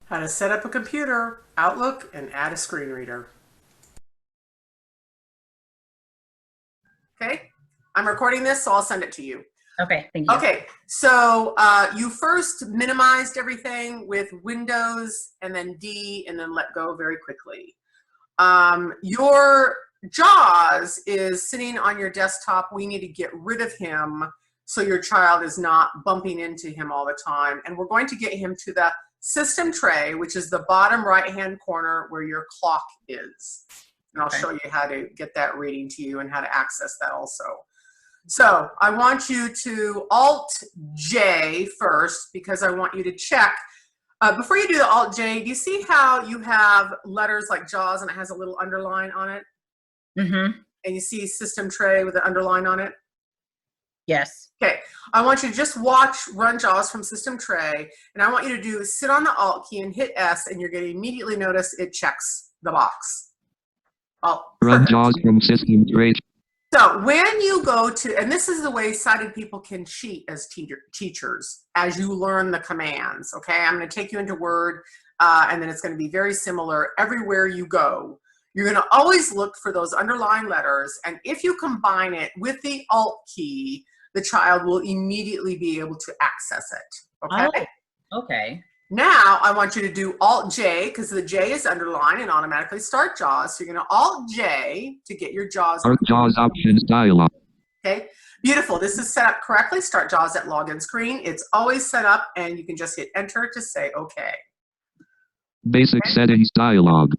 How to set up a computer, Outlook, and add a screen reader. Okay, I'm recording this, so I'll send it to you. Okay, thank you. Okay, so you first minimized everything with Windows and then D and then let go very quickly. Your JAWS is sitting on your desktop. We need to get rid of him so your child is not bumping into him all the time. And we're going to get him to the system tray, which is the bottom right-hand corner where your clock is. And I'll show you how to get that reading to you and how to access that also. So I want you to Alt-J first because I want you to check. Before you do the Alt-J, do you see how you have letters like JAWS and it has a little underline on it? Mm-hmm. And you see system tray with an underline on it? Yes. Okay, I want you to just watch Run JAWS from system tray, and I want you to do sit on the Alt key and hit S, and you're going to immediately notice it checks the box. Oh, Run JAWS from system tray. So when you go to, and this is the way sighted people can cheat as teachers, as you learn the commands, okay? I'm going to take you into Word, and then it's going to be very similar everywhere you go. You're going to always look for those underlined letters, and if you combine it with the Alt key, the child will immediately be able to access it, okay? Oh, okay. Now I want you to do Alt-J because the J is underlined and automatically start JAWS. So you're going to Alt-J to get your JAWS. Start JAWS options dialog. Okay, beautiful. This is set up correctly. Start JAWS at login screen. It's always set up and you can just hit enter to say okay. Basic settings dialog.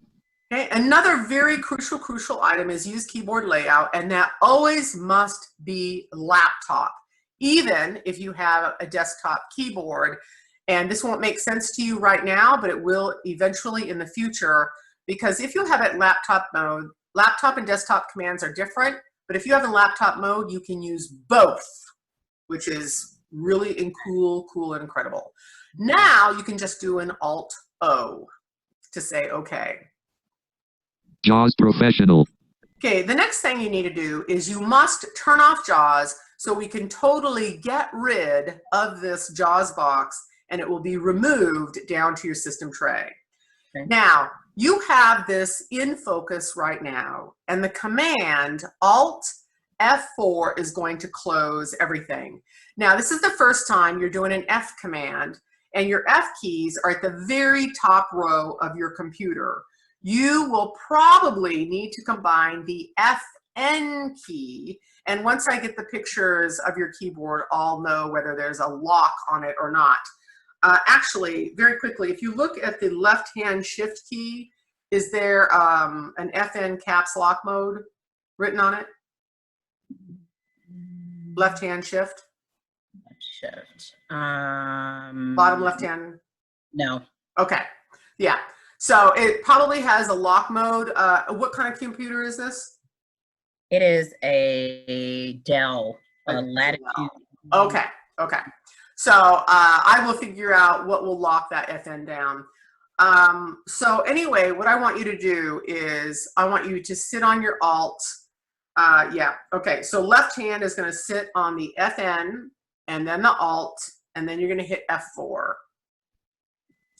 Okay, another very crucial item is use keyboard layout, and that always must be laptop, even if you have a desktop keyboard. And this won't make sense to you right now, but it will eventually in the future, because if you have it in laptop mode, laptop and desktop commands are different, but if you have in laptop mode, you can use both, which is really cool and incredible. Now you can just do an Alt-O to say okay. JAWS Professional. Okay, the next thing you need to do is you must turn off JAWS so we can totally get rid of this JAWS box and it will be removed down to your system tray. Okay. Now, you have this in focus right now, and the command Alt F4 is going to close everything. Now, this is the first time you're doing an F command, and your F keys are at the very top row of your computer. You will probably need to combine the FN key, and once I get the pictures of your keyboard, I'll know whether there's a lock on it or not. Actually, very quickly, if you look at the left-hand shift key, is there an FN caps lock mode written on it? Left-hand shift? Shift. Bottom left-hand? No. Okay, yeah. So it probably has a lock mode. What kind of computer is this? It is a Dell, a Latitude. Okay, okay. So I will figure out what will lock that FN down. So anyway, what I want you to do is I want you to sit on your Alt. Yeah, okay. So left hand is going to sit on the FN and then the Alt, and then you're going to hit F4.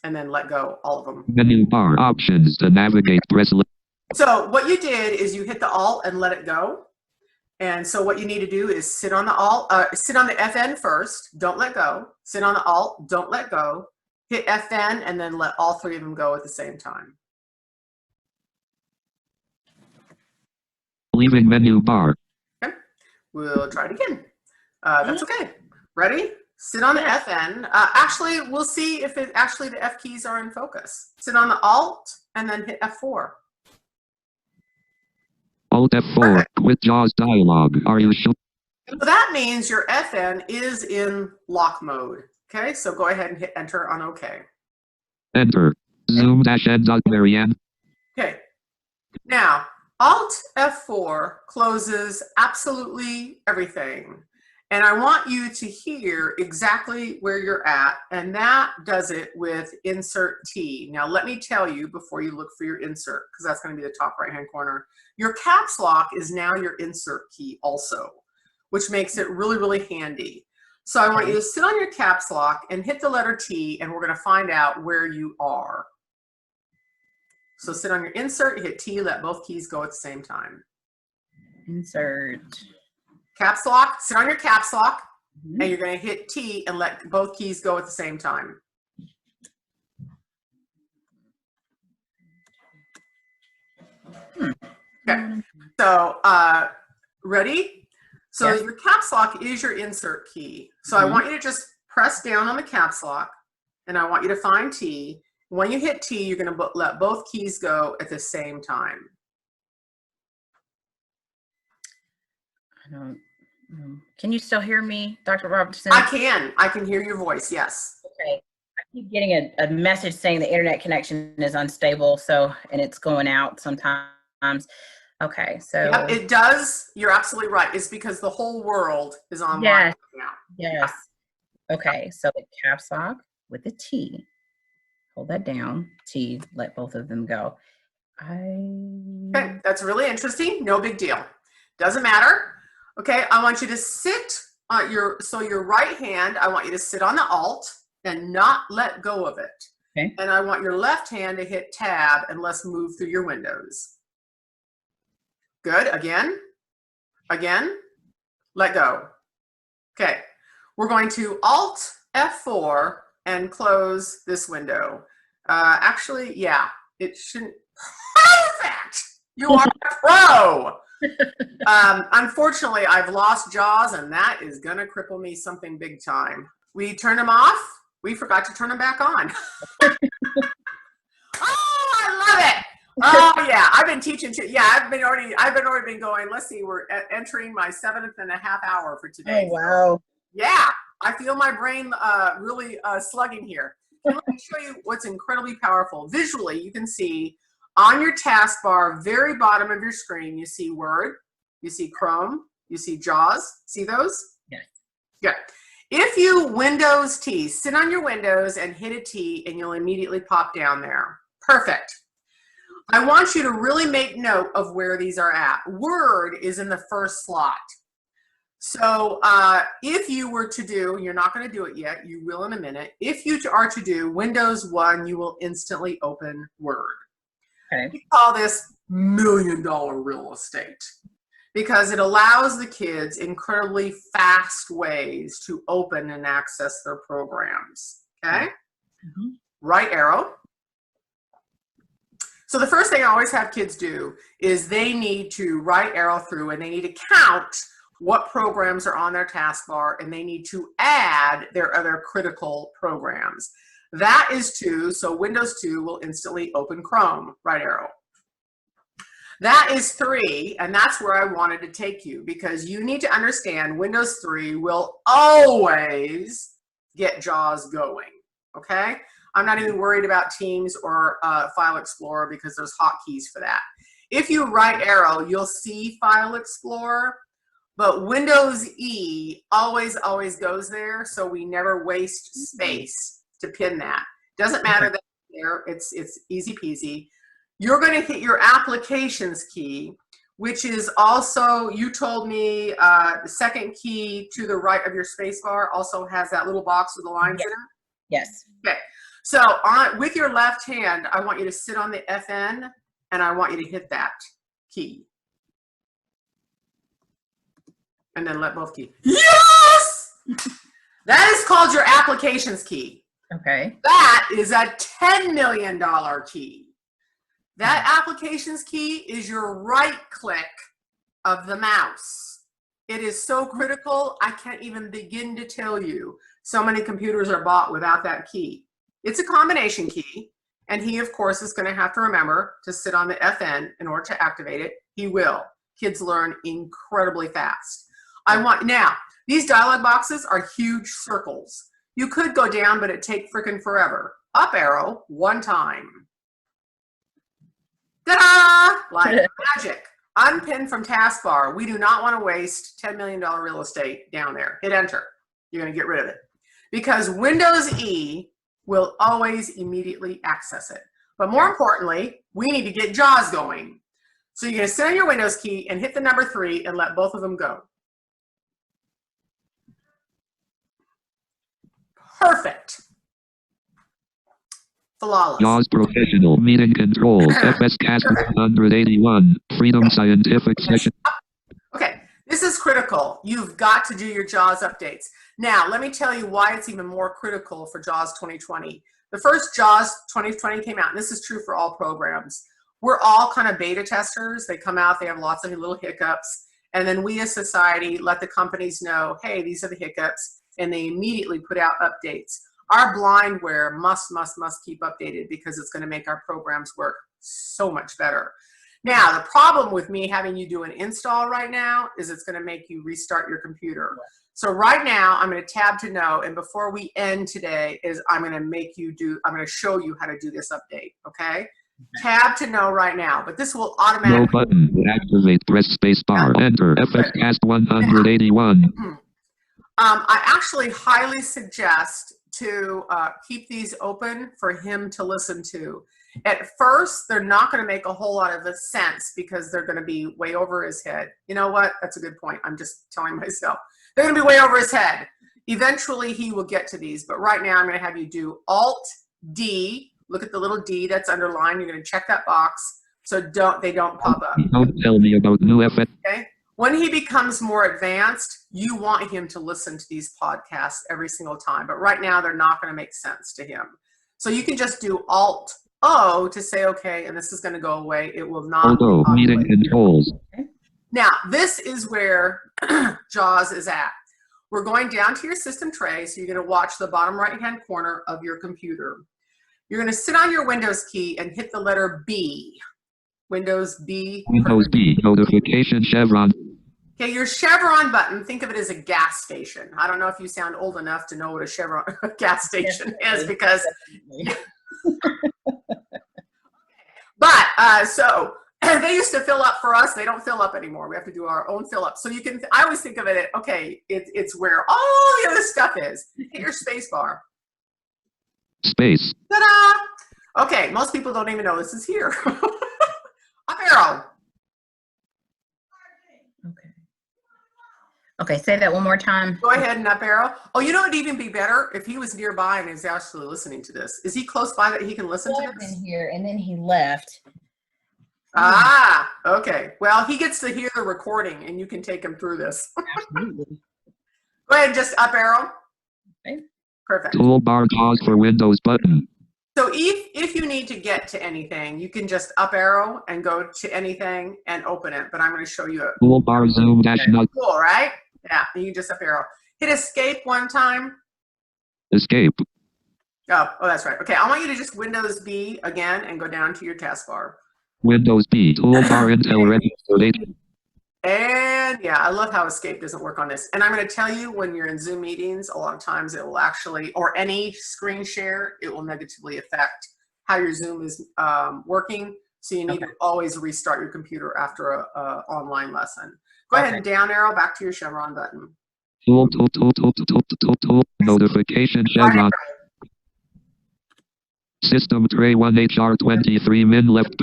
And then let go, all of them. Menu bar options to navigate, press. So what you did is you hit the Alt and let it go. And so what you need to do is sit on the Alt, sit on the FN first, don't let go. Sit on the Alt, don't let go. Hit FN and then let all three of them go at the same time. Leaving menu bar. Okay, we'll try it again. That's okay. Ready? Sit on the FN. Actually, we'll see if it actually the F keys are in focus. Sit on the Alt and then hit F4. Alt F4. Perfect. With JAWS dialog. Are you sure? So that means your FN is in lock mode. Okay, so go ahead and hit enter on OK. Enter. Zoom-n.Marianne. Okay. Now, Alt F4 closes absolutely everything. And I want you to hear exactly where you're at, and that does it with Insert T. Now, let me tell you before you look for your insert, because that's going to be the top right-hand corner. Your caps lock is now your insert key also, which makes it really handy. So I want you to sit on your caps lock and hit the letter T, and we're going to find out where you are. So sit on your insert, hit T, let both keys go at the same time. Insert. Caps lock, sit on your caps lock, Mhm. and you're going to hit T and let both keys go at the same time. Okay, so ready? So Yes. your caps lock is your insert key. So I want you to just press down on the caps lock, and I want you to find T. When you hit T, you're going to let both keys go at the same time. I don't. Can you still hear me, Dr. Robertson? I can hear your voice, yes. Okay. I keep getting a message saying the internet connection is unstable, so, and it's going out sometimes. Okay, so. Yep, it does. You're absolutely right. It's because the whole world is online Yes. now. Yes. Okay, so the caps lock with the T. Hold that down. T, let both of them go. Okay, that's really interesting. No big deal. Doesn't matter. Okay, I want you to sit on your right hand, I want you to sit on the Alt and not let go of it. Okay. And I want your left hand to hit Tab and let's move through your windows. Good. Again. Again. Let go. Okay. We're going to Alt F4 and close this window. Actually, yeah, it shouldn't. Perfect. You are a pro. Unfortunately, I've lost JAWS, and that is going to cripple me something big time. We turned them off. We forgot to turn them back on. Oh, I love it. Oh yeah, I've been teaching. Yeah, I've already been going. Let's see, we're entering my 7.5 hour for today. Oh, wow. So, yeah, I feel my brain really slugging here. And let me show you what's incredibly powerful. Visually, you can see on your taskbar, very bottom of your screen, you see Word, you see Chrome, you see JAWS. See those? Yes. Good. If you Windows T, sit on your Windows and hit a T, and you'll immediately pop down there. Perfect. I want you to really make note of where these are at. Word is in the first slot. So if you were to do, you're not going to do it yet, you will in a minute. If you are to do Windows 1, you will instantly open Word. Okay. We call this $1 million real estate because it allows the kids incredibly fast ways to open and access their programs. Okay? Mm-hmm. Right arrow. So the first thing I always have kids do is they need to right arrow through and they need to count what programs are on their taskbar and they need to add their other critical programs. That is 2, so Windows 2 will instantly open Chrome, right arrow. That is 3, and that's where I wanted to take you because you need to understand Windows 3 will always get JAWS going, okay? I'm not even worried about Teams or File Explorer because there's hotkeys for that. If you right arrow, you'll see File Explorer, but Windows E always goes there, so we never waste space to pin that. Doesn't matter that there, it's easy peasy. You're going to hit your applications key, which is also, you told me the second key to the right of your spacebar also has that little box with the lines in it. Yes. Okay. So with your left hand, I want you to sit on the FN and I want you to hit that key. And then let both keys. Yes! That is called your applications key. Okay. That is a $10 million key. That applications key is your right click of the mouse. It is so critical, I can't even begin to tell you. So many computers are bought without that key. It's a combination key, and he, of course, is going to have to remember to sit on the FN in order to activate it. He will. Kids learn incredibly fast. Now, these dialog boxes are huge circles. You could go down, but it'd take freaking forever. Up arrow, 1 time. Ta-da! Like magic. Unpin from taskbar. We do not want to waste $10 million real estate down there. Hit enter. You're going to get rid of it. Because Windows E will always immediately access it. But more importantly, we need to get JAWS going. So you're going to sit on your Windows key and hit the number 3 and let both of them go. Perfect. Flawless. JAWS Professional Meeting Controls. FSCast 181. Freedom Scientific Session. Okay, this is critical. You've got to do your JAWS updates. Now, let me tell you why it's even more critical for JAWS 2020. The first JAWS 2020 came out, and this is true for all programs. We're all kind of beta testers. They come out, they have lots of little hiccups, and then we as society let the companies know, hey, these are the hiccups, and they immediately put out updates. Our blindware must keep updated because it's going to make our programs work so much better. Now, the problem with me having you do an install right now is it's going to make you restart your computer. So right now, I'm going to tab to no, and before we end today, I'm going to show you how to do this update, okay? Tab to no right now, but this will automatically. No button. To activate, press space bar. Enter. FSCast 181. I actually highly suggest to keep these open for him to listen to. At first, they're not going to make a whole lot of sense because they're going to be way over his head. You know what? That's a good point. I'm just telling myself. They're going to be way over his head. Eventually, he will get to these, but right now I'm going to have you do Alt-D. Look at the little D that's underlined. You're going to check that box so they don't pop up. Don't tell me about new FS. Okay? When he becomes more advanced, you want him to listen to these podcasts every single time, but right now they're not going to make sense to him. So you can just do Alt-O to say, okay, and this is going to go away. It will not. Auto meeting controls. Now, this is where JAWS is at. We're going down to your system tray, so you're going to watch the bottom right-hand corner of your computer. You're going to sit on your Windows key and hit the letter B. Windows B. Windows B. Notification chevron. Okay, your chevron button, think of it as a gas station. I don't know if you sound old enough to know what a chevron gas station is because. But so they used to fill up for us. They don't fill up anymore. We have to do our own fill up. So you can. I always think of it. Okay, it's where all the other stuff is. Hit your space bar. Space. Ta-da! Okay, most people don't even know this is here. Up arrow. Okay, say that one more time. Go ahead and up arrow. Oh, you know it'd even be better if he was nearby and is actually listening to this. Is he close by that he can listen to this? In here, and then he left. Ah, okay. Well, he gets to hear the recording, and you can take him through this. Absolutely. Go ahead and just up arrow. Okay. Perfect. Toolbar pause for Windows button. So if you need to get to anything, you can just up arrow and go to anything and open it. But I'm going to show you it. Toolbar zoom dash not. Cool, right? Yeah, and you just up arrow. Hit escape one time. Escape. Oh, that's right. Okay, I want you to just Windows B again and go down to your taskbar. Windows B. Toolbar Intel ready. And yeah, I love how escape doesn't work on this. And I'm going to tell you, when you're in Zoom meetings, a lot of times it will actually, or any screen share, it will negatively affect how your Zoom is working. So you need to always restart your computer after a online lesson. Go ahead and down arrow back to your chevron button. Tool. Notification chevron. System tray 1 HR23 min left.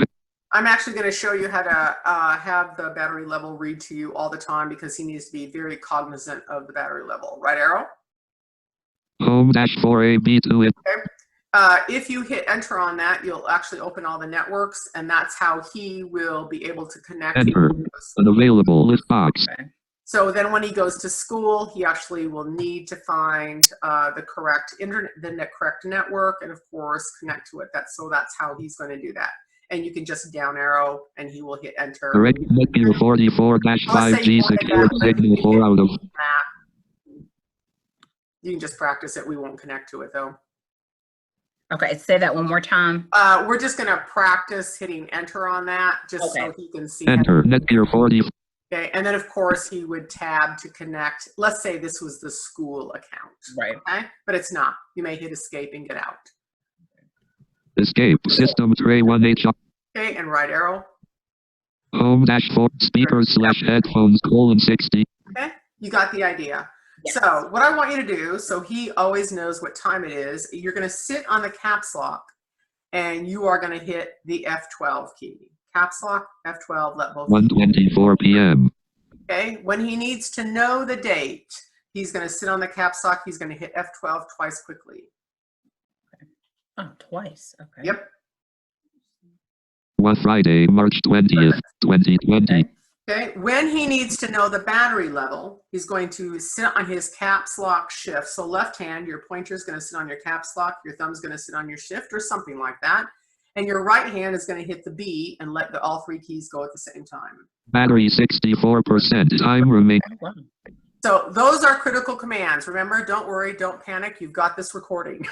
I'm actually going to show you how to have the battery level read to you all the time because he needs to be very cognizant of the battery level. Right arrow. Home dash 4AB2. Okay. If you hit enter on that, you'll actually open all the networks, and that's how he will be able to connect. Enter. Unavailable list box. Okay. So then when he goes to school, he actually will need to find the correct internet, the correct network, and of course connect to it. That's how he's going to do that. And you can just down arrow and he will hit enter. Correct netgear 44-5G secure signal 4 out of. You can just practice it. We won't connect to it though. Okay, say that one more time. We're just going to practice hitting enter on that just so he can see. Enter netgear 40. Okay, and then of course he would tab to connect. Let's say this was the school account. Right. Okay, but it's not. You may hit escape and get out. Escape. System tray 1 HR. Okay, and right arrow. Home dash 4 speakers / headphones : 60. Okay, you got the idea. Yes. So what I want you to do, so he always knows what time it is, you're going to sit on the caps lock and you are going to hit the F12 key. Caps lock, F12, let both. 1:24 p.m. Okay, when he needs to know the date, He's going to sit on the caps lock. He's going to hit F12 twice quickly. Oh, twice. Okay. Yep. Friday, March 20th, 2020. Okay. When he needs to know the battery level, he's going to sit on his caps lock shift. So left hand, your pointer is going to sit on your caps lock. Your thumb's going to sit on your shift or something like that. And your right hand is going to hit the B and let all three keys go at the same time. Battery 64%. Time remain. So those are critical commands. Remember, don't worry, don't panic. You've got this recording.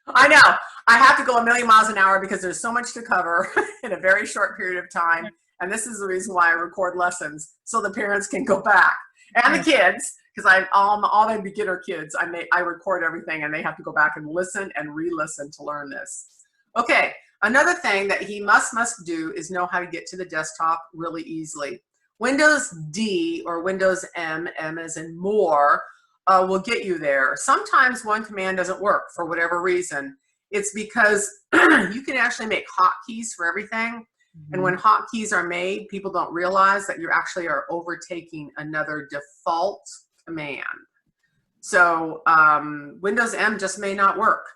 I know. I have to go 1,000,000 miles an hour because there's so much to cover in a very short period of time. And this is the reason why I record lessons, so the parents can go back. And the kids, because all my beginner kids, I record everything and they have to go back and listen and re-listen to learn this. Okay, another thing that he must do is know how to get to the desktop really easily. Windows D or Windows M as in more, will get you there. Sometimes one command doesn't work for whatever reason. It's because you can actually make hotkeys for everything. And when hotkeys are made, people don't realize that you actually are overtaking another default command. So Windows M just may not work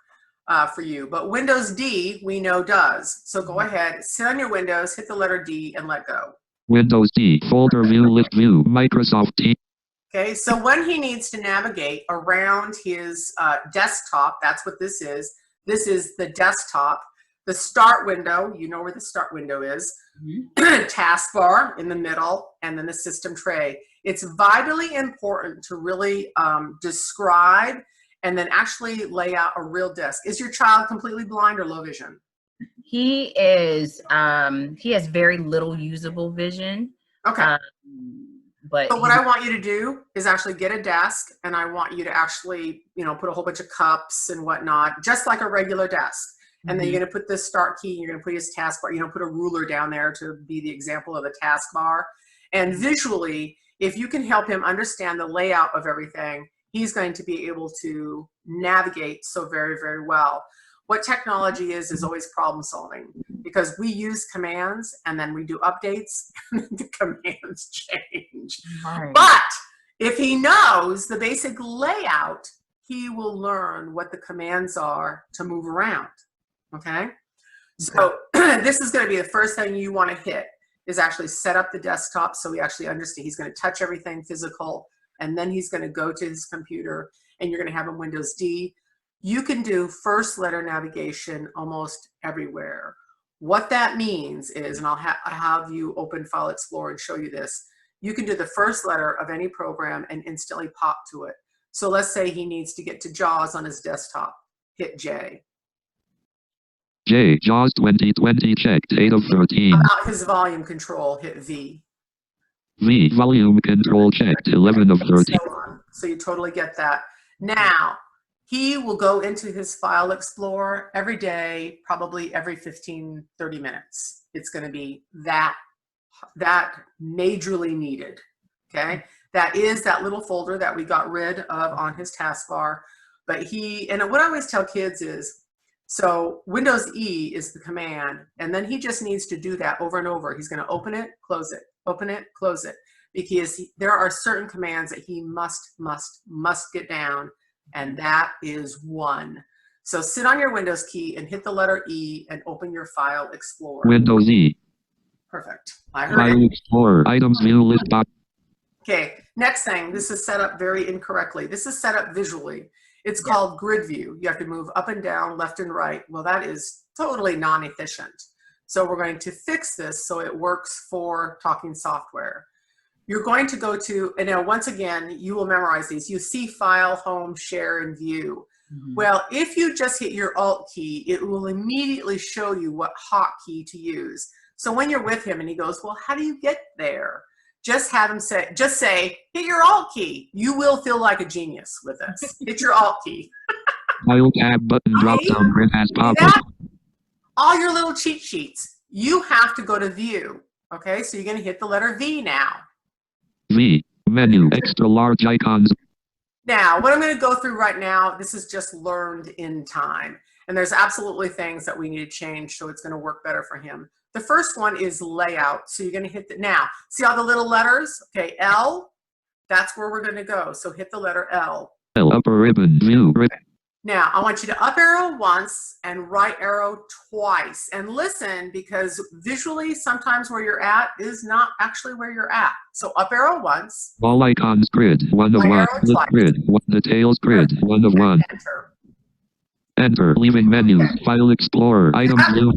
for you, but Windows D we know does. So go ahead, sit on your Windows, hit the letter D and let go. Windows D, folder view, list view, Microsoft Teams. Okay, so when he needs to navigate around his desktop, that's what this is. This is the desktop. The start window, you know where the start window is. Taskbar in the middle, and then the system tray. It's vitally important to really describe and then actually lay out a real desk. Is your child completely blind or low vision? He is, he has very little usable vision. Okay. But so what I want you to do is actually get a desk, and I want you to actually, put a whole bunch of cups and whatnot, just like a regular desk. And then you're going to put this start key, you're going to put his taskbar, put a ruler down there to be the example of a taskbar. And visually, if you can help him understand the layout of everything, he's going to be able to navigate so very, very well. What technology is always problem solving, because we use commands and then we do updates and the commands change. Right. But if he knows the basic layout, he will learn what the commands are to move around. Okay, so this is going to be the first thing you want to hit, is actually set up the desktop so he actually understands. He's going to touch everything physical, and then he's going to go to his computer, and you're going to have him Windows D. You can do first letter navigation almost everywhere. What that means is, and I'll have you open File Explorer and show you this, you can do the first letter of any program and instantly pop to it. So let's say he needs to get to JAWS on his desktop. Hit J. J, JAWS 2020 checked, 8 of 13. About his volume control, hit V. V, volume control checked, 11 of 13. So you totally get that. Now, he will go into his File Explorer every day, probably every 15, 30 minutes. It's going to be that majorly needed, okay? That is that little folder that we got rid of on his taskbar. But and what I always tell kids is, so Windows E is the command, and then he just needs to do that over and over. He's going to open it, close it, open it, close it, because there are certain commands that he must get down, and that is one. So sit on your Windows key and hit the letter E and open your File Explorer. Windows E. Perfect. I heard File Explorer, items view list box. Okay, next thing, this is set up very incorrectly. This is set up visually. It's called grid view. You have to move up and down, left and right. Well, that is totally non-efficient. So we're going to fix this so it works for talking software. You're going to go to, and now once again, you will memorize these. You see File, Home, Share, and View. Well, if you just hit your Alt key, it will immediately show you what hotkey to use. So when you're with him and he goes, well, how do you get there? Just have him say, hit your Alt key. You will feel like a genius with this. Hit your Alt key. File tab button drop down grid has pop up. All your little cheat sheets, you have to go to View. Okay, so you're going to hit the letter V now. V, menu, extra large icons. Now, what I'm going to go through right now, this is just learned in time. And there's absolutely things that we need to change so it's going to work better for him. The first one is layout. So you're going to hit now. See all the little letters? Okay, L, That's where we're going to go. So hit the letter L. L. Upper ribbon. View. Now, I want you to up arrow once and right arrow twice. And listen, because visually, sometimes where you're at is not actually where you're at. So up arrow once. All icons grid. 1 of 1. List grid. Details grid. 1 of 1. Enter. Enter. Leaving menus. Okay. File Explorer. Items view.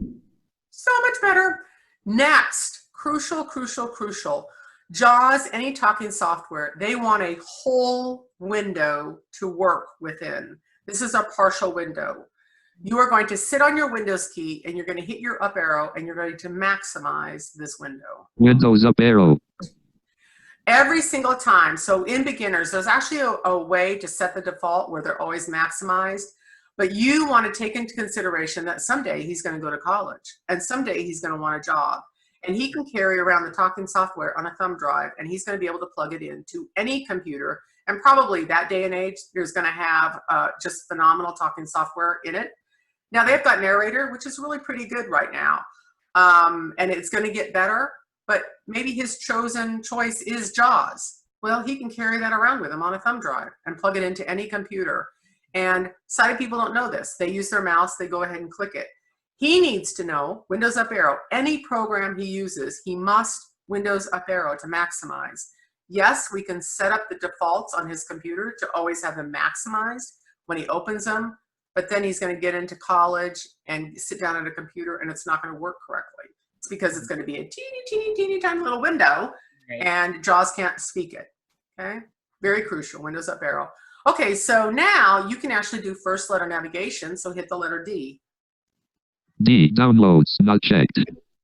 So much better. Next, crucial, crucial, crucial. JAWS, any talking software, they want a whole window to work within. This is a partial window. You are going to sit on your Windows key and you're going to hit your up arrow and you're going to maximize this window. Windows up arrow. Every single time. So in beginners, there's actually a way to set the default where they're always maximized. But you want to take into consideration that someday he's going to go to college and someday he's going to want a job. And he can carry around the talking software on a thumb drive and he's going to be able to plug it into any computer. And probably that day and age, there's going to have just phenomenal talking software in it. Now they've got Narrator, which is really pretty good right now. And it's going to get better, but maybe his chosen choice is JAWS. Well, he can carry that around with him on a thumb drive and plug it into any computer. And sighted people don't know this. They use their mouse, they go ahead and click it. He needs to know Windows up arrow. Any program he uses, he must Windows up arrow to maximize. Yes, we can set up the defaults on his computer to always have them maximized when he opens them, but then he's going to get into college and sit down at a computer and it's not going to work correctly. It's because it's going to be a teeny, teeny, teeny tiny little window and JAWS can't speak it. Okay, very crucial, Windows up arrow. Okay, so now you can actually do first letter navigation, so hit the letter D. D. Downloads, not checked.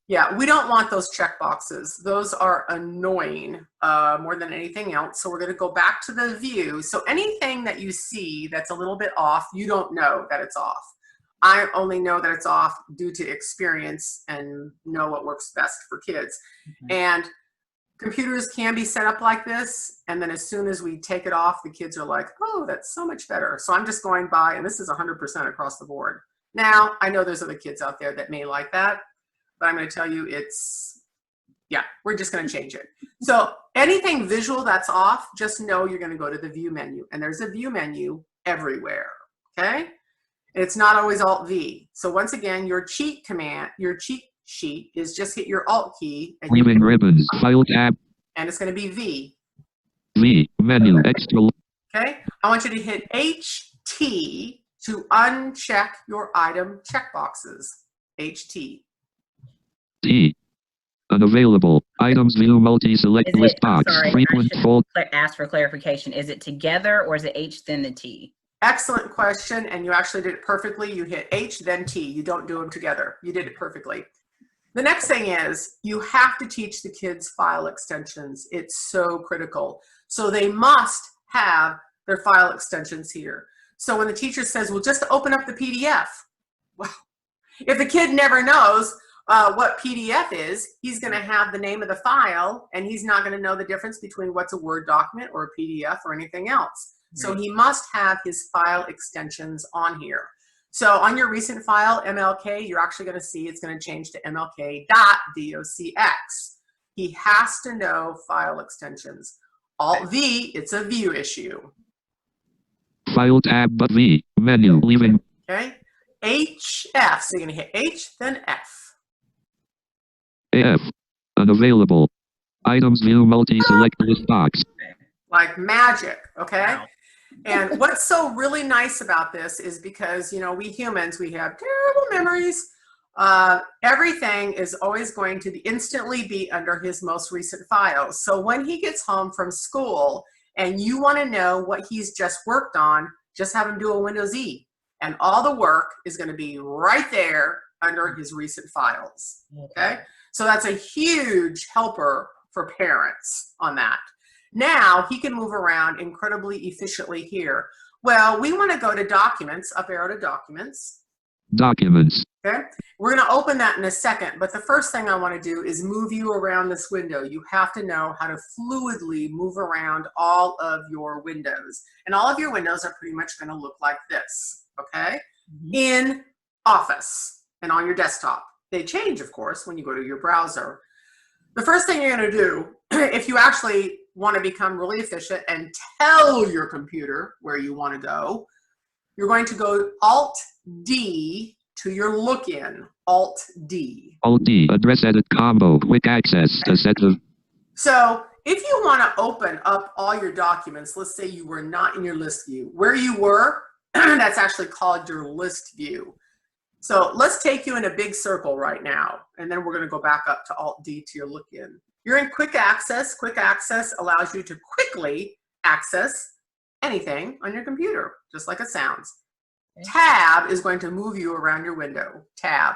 Yeah, we don't want those check boxes. Those are annoying more than anything else. So we're going to go back to the view. So anything that you see that's a little bit off, you don't know that it's off. I only know that it's off due to experience and know what works best for kids. And computers can be set up like this. And then as soon as we take it off, the kids are like, oh, that's so much better. So I'm just going by, and this is 100% across the board. Now, I know there's other kids out there that may like that, but I'm going to tell you it's, yeah, we're just going to change it. So anything visual that's off, just know you're going to go to the view menu, and there's a view menu everywhere, okay? It's not always Alt-V. So once again, your cheat command, your cheat sheet is just hit your Alt key. And leaving ribbons, file tab. And it's going to be V. V, menu, extra. Okay, I want you to hit HT to uncheck your item checkboxes. HT. T. Unavailable. Items view multi-select list box. Sorry, Frequent I fold. should ask for clarification. Is it together or is it H then the T? Excellent question, and you actually did it perfectly. You hit H, then T. You don't do them together. You did it perfectly. The next thing is you have to teach the kids file extensions. It's so critical. So they must have their file extensions here. So when the teacher says, well, just open up the PDF. Well, if the kid never knows what PDF is, he's going to have the name of the file, and he's not going to know the difference between what's a Word document or a PDF or anything else. So he must have his file extensions on here. So on your recent file, MLK, you're actually going to see it's going to change to MLK.docx. He has to know file extensions. Alt-V, it's a view issue. File tab, but V, menu, leaving. Okay. HF, so you're going to hit H, then F. AF, unavailable. Items view multi-select list box. Like magic, okay? Wow. And what's so really nice about this is because, you know, we humans, we have terrible memories. Everything is always going to instantly be under his most recent files. So when he gets home from school and you want to know what he's just worked on, just have him do a Windows E. And all the work is going to be right there under his recent files, okay? So that's a huge helper for parents on that. Now he can move around incredibly efficiently here. Well, we want to go to Documents, up arrow to Documents. Documents. Okay, we're going to open that in a second, but the first thing I want to do is move you around this window. You have to know how to fluidly move around all of your windows. And all of your windows are pretty much going to look like this, okay? In Office and on your desktop. They change, of course, when you go to your browser. The first thing you're going to do, if you actually want to become really efficient and tell your computer where you want to go, you're going to go Alt-D to your look-in, Alt-D. Alt-D, address edit combo, quick access to set of. So if you want to open up all your documents, let's say you were not in your list view, where you were, that's actually called your list view. So let's take you in a big circle right now, and then we're going to go back up to Alt-D to your look-in. You're in quick access. Quick access allows you to quickly access anything on your computer, just like it sounds. Tab is going to move you around your window. Tab.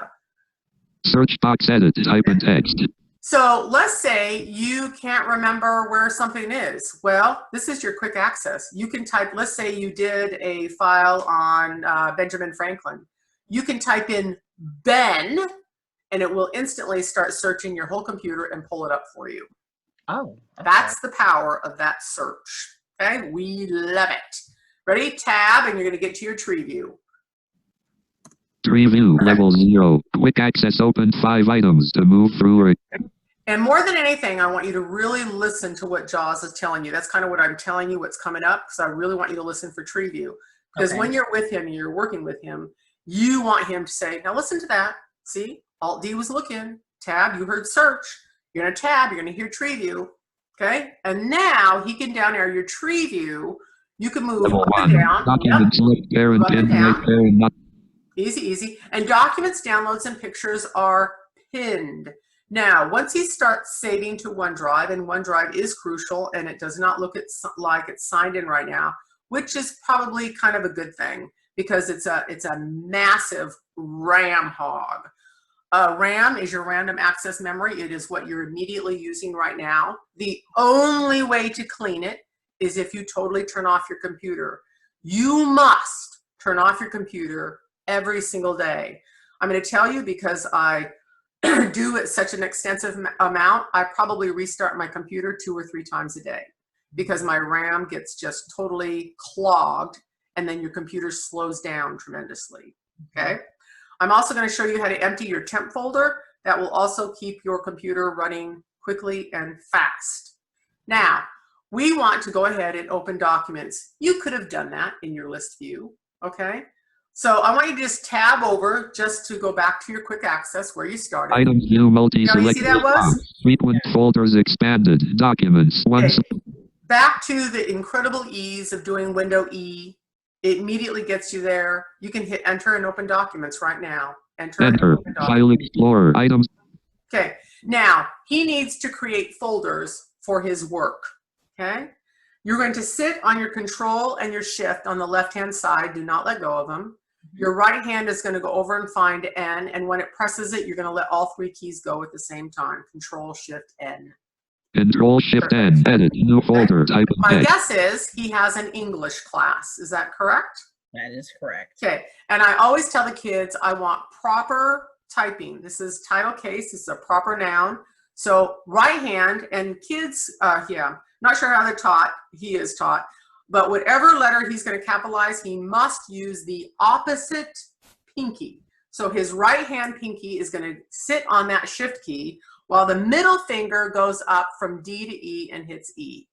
Search box edit, type in text. So let's say you can't remember where something is. Well, this is your quick access. You can type, let's say you did a file on Benjamin Franklin. You can type in Ben, and it will instantly start searching your whole computer and pull it up for you. Oh, okay. That's the power of that search. Okay, we love it. Ready? Tab, and you're going to get to your tree view. Tree view, level 0. Quick access, open 5 items to move through. And more than anything, I want you to really listen to what JAWS is telling you. That's kind of what I'm telling you, what's coming up, because I really want you to listen for tree view. Because when you're with him and you're working with him, you want him to say, now listen to that. See, Alt-D was looking. Tab, you heard search. You're going to tab, you're going to hear tree view. Okay? And now he can down there your tree view. You can move Level up 1. and down. Document select parent Up and pin, down. right parent, not. Easy, easy. And documents, downloads, and pictures are pinned. Now, once he starts saving to OneDrive, and OneDrive is crucial, and it does not look like it's signed in right now, which is probably kind of a good thing because it's a massive RAM hog. RAM is your random access memory. It is what you're immediately using right now. The only way to clean it is if you totally turn off your computer. You must turn off your computer every single day. I'm going to tell you because I do it such an extensive amount, I probably restart my computer 2 or 3 times a day because my RAM gets just totally clogged and then your computer slows down tremendously, okay? I'm also going to show you how to empty your temp folder. That will also keep your computer running quickly and fast. Now, we want to go ahead and open documents. You could have done that in your list view, okay? So I want you to just tab over just to go back to your quick access where you started. Items view multi-select. See that was? Frequent folders expanded. Documents. Okay. Back to the incredible ease of doing Window E. It immediately gets you there. You can hit enter and open documents right now. Enter. And open File Explorer. Items. Okay. Now, he needs to create folders for his work. Okay. You're going to sit on your Control and your Shift on the left-hand side. Do not let go of them. Your right hand is going to go over and find N, and when it presses it, you're going to let all 3 keys go at the same time. Control, Shift, N. Control, Shift, N. Edit, new folder, type of My text. guess is he has an English class. Is that correct? That is correct. Okay, and I always tell the kids I want proper typing. This is title case. This is a proper noun. So right hand, and kids, yeah, not sure how they're taught. He is taught. But whatever letter he's going to capitalize, he must use the opposite pinky. So his right hand pinky is going to sit on that shift key while the middle finger goes up from D to E and hits E.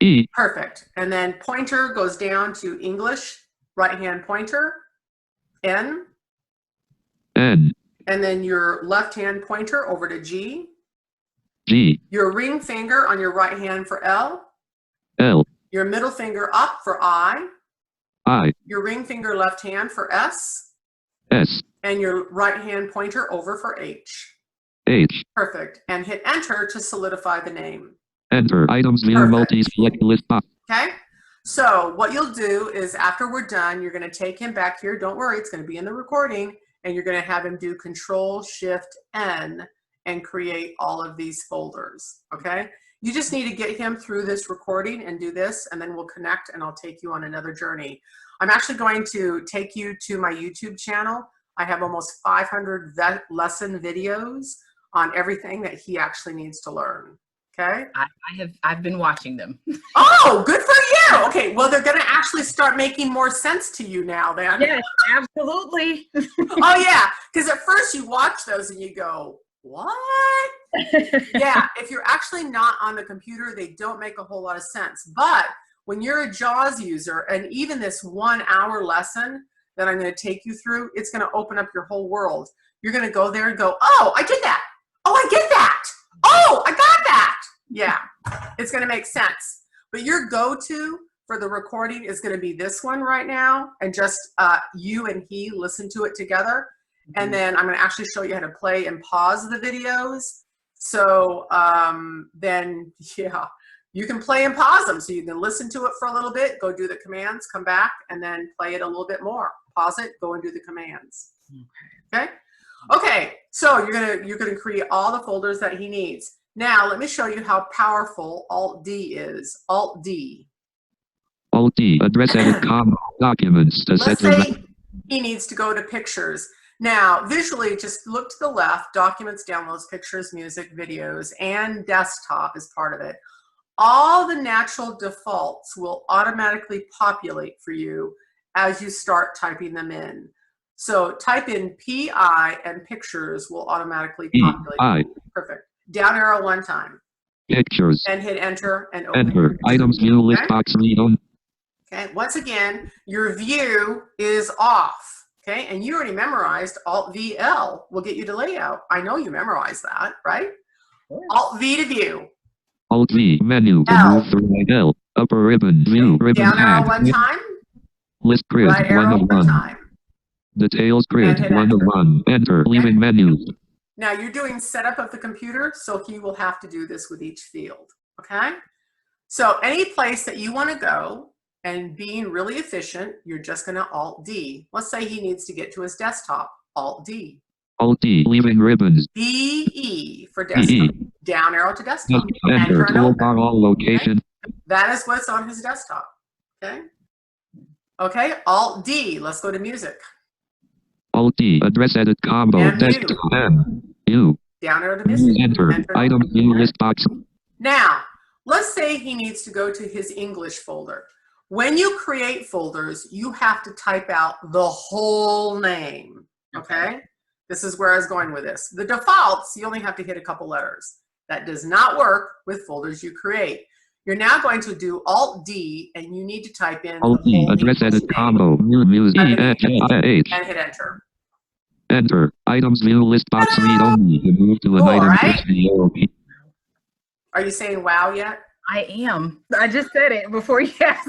E. Perfect. And then pointer goes down to English, right hand pointer, N. N. And then your left hand pointer over to G. G. Your ring finger on your right hand for L. L. Your middle finger up for I. I. Your ring finger left hand for S. S. And your right hand pointer over for H. H. Perfect. And hit enter to solidify the name. Enter. Items view Perfect. multi-select list box. Okay? So what you'll do is after we're done, you're going to take him back here. Don't worry, it's going to be in the recording. And you're going to have him do Control, Shift, N and create all of these folders. Okay? You just need to get him through this recording and do this, and then we'll connect and I'll take you on another journey. I'm actually going to take you to my YouTube channel. I have almost 500 lesson videos on everything that he actually needs to learn. Okay? I've been watching them. Oh, good for you. Okay, well, they're going to actually start making more sense to you now then. Yes, absolutely. Oh, yeah, because at first you watch those and you go, what? Yeah, if you're actually not on the computer, they don't make a whole lot of sense. But when you're a JAWS user, and even this 1 hour lesson that I'm going to take you through, it's going to open up your whole world. You're going to go there and go, oh, I did that. Oh, I get that. Oh, I got that. Yeah, it's going to make sense. But your go-to for the recording is going to be this one right now, and just you and he listen to it together. And then I'm going to actually show you how to play and pause the videos. So then, yeah, you can play and pause them. So you can listen to it for a little bit, go do the commands, come back, and then play it a little bit more. Pause it, go and do the commands. Okay? Okay, so you're gonna create all the folders that he needs. Now, let me show you how powerful Alt-D is. Alt-D. Alt-D, address edit combo, documents. Let's say he needs to go to pictures. Now, visually, just look to the left, documents, downloads, pictures, music, videos, and desktop is part of it. All the natural defaults will automatically populate for you as you start typing them in. So type in PI and pictures will automatically populate. Perfect. Down arrow 1 time. Pictures. And hit enter and open. Enter. Items view list box read on. Okay, once again, your view is off. Okay, and you already memorized Alt-VL will get you to layout. I know you memorized that, right? Yeah. Alt-V to view. Alt-V, menu to L. move through L. Upper ribbon, view, ribbon Down arrow tab. 1 time. List grid, Right arrow 1 101. time. Details grid, And hit 101. Enter, leaving menu. Now you're doing setup of the computer, so he will have to do this with each field, okay? So any place that you want to go, and being really efficient, you're just going to Alt-D. Let's say he needs to get to his desktop. Alt-D. Alt-D, leaving ribbons. DE for desktop. Down arrow to desktop. Enter, toolbar all location. Okay? That is what's on his desktop. Okay? Okay, Alt-D. Let's go to music. Alt-D, address edit combo, And desktop, U. Down arrow to music. Enter, item view list box. Now, let's say he needs to go to his English folder. When you create folders, you have to type out the whole name, okay? This is where I was going with this. The defaults, you only have to hit a couple letters. That does not work with folders you create. You're now going to do Alt-D, and you need to type in Alt-D, address edit combo, new music, and hit enter. Enter, items view list box read only to move to an Cool, item. right? Are you saying wow yet? I am. I just said it before you asked.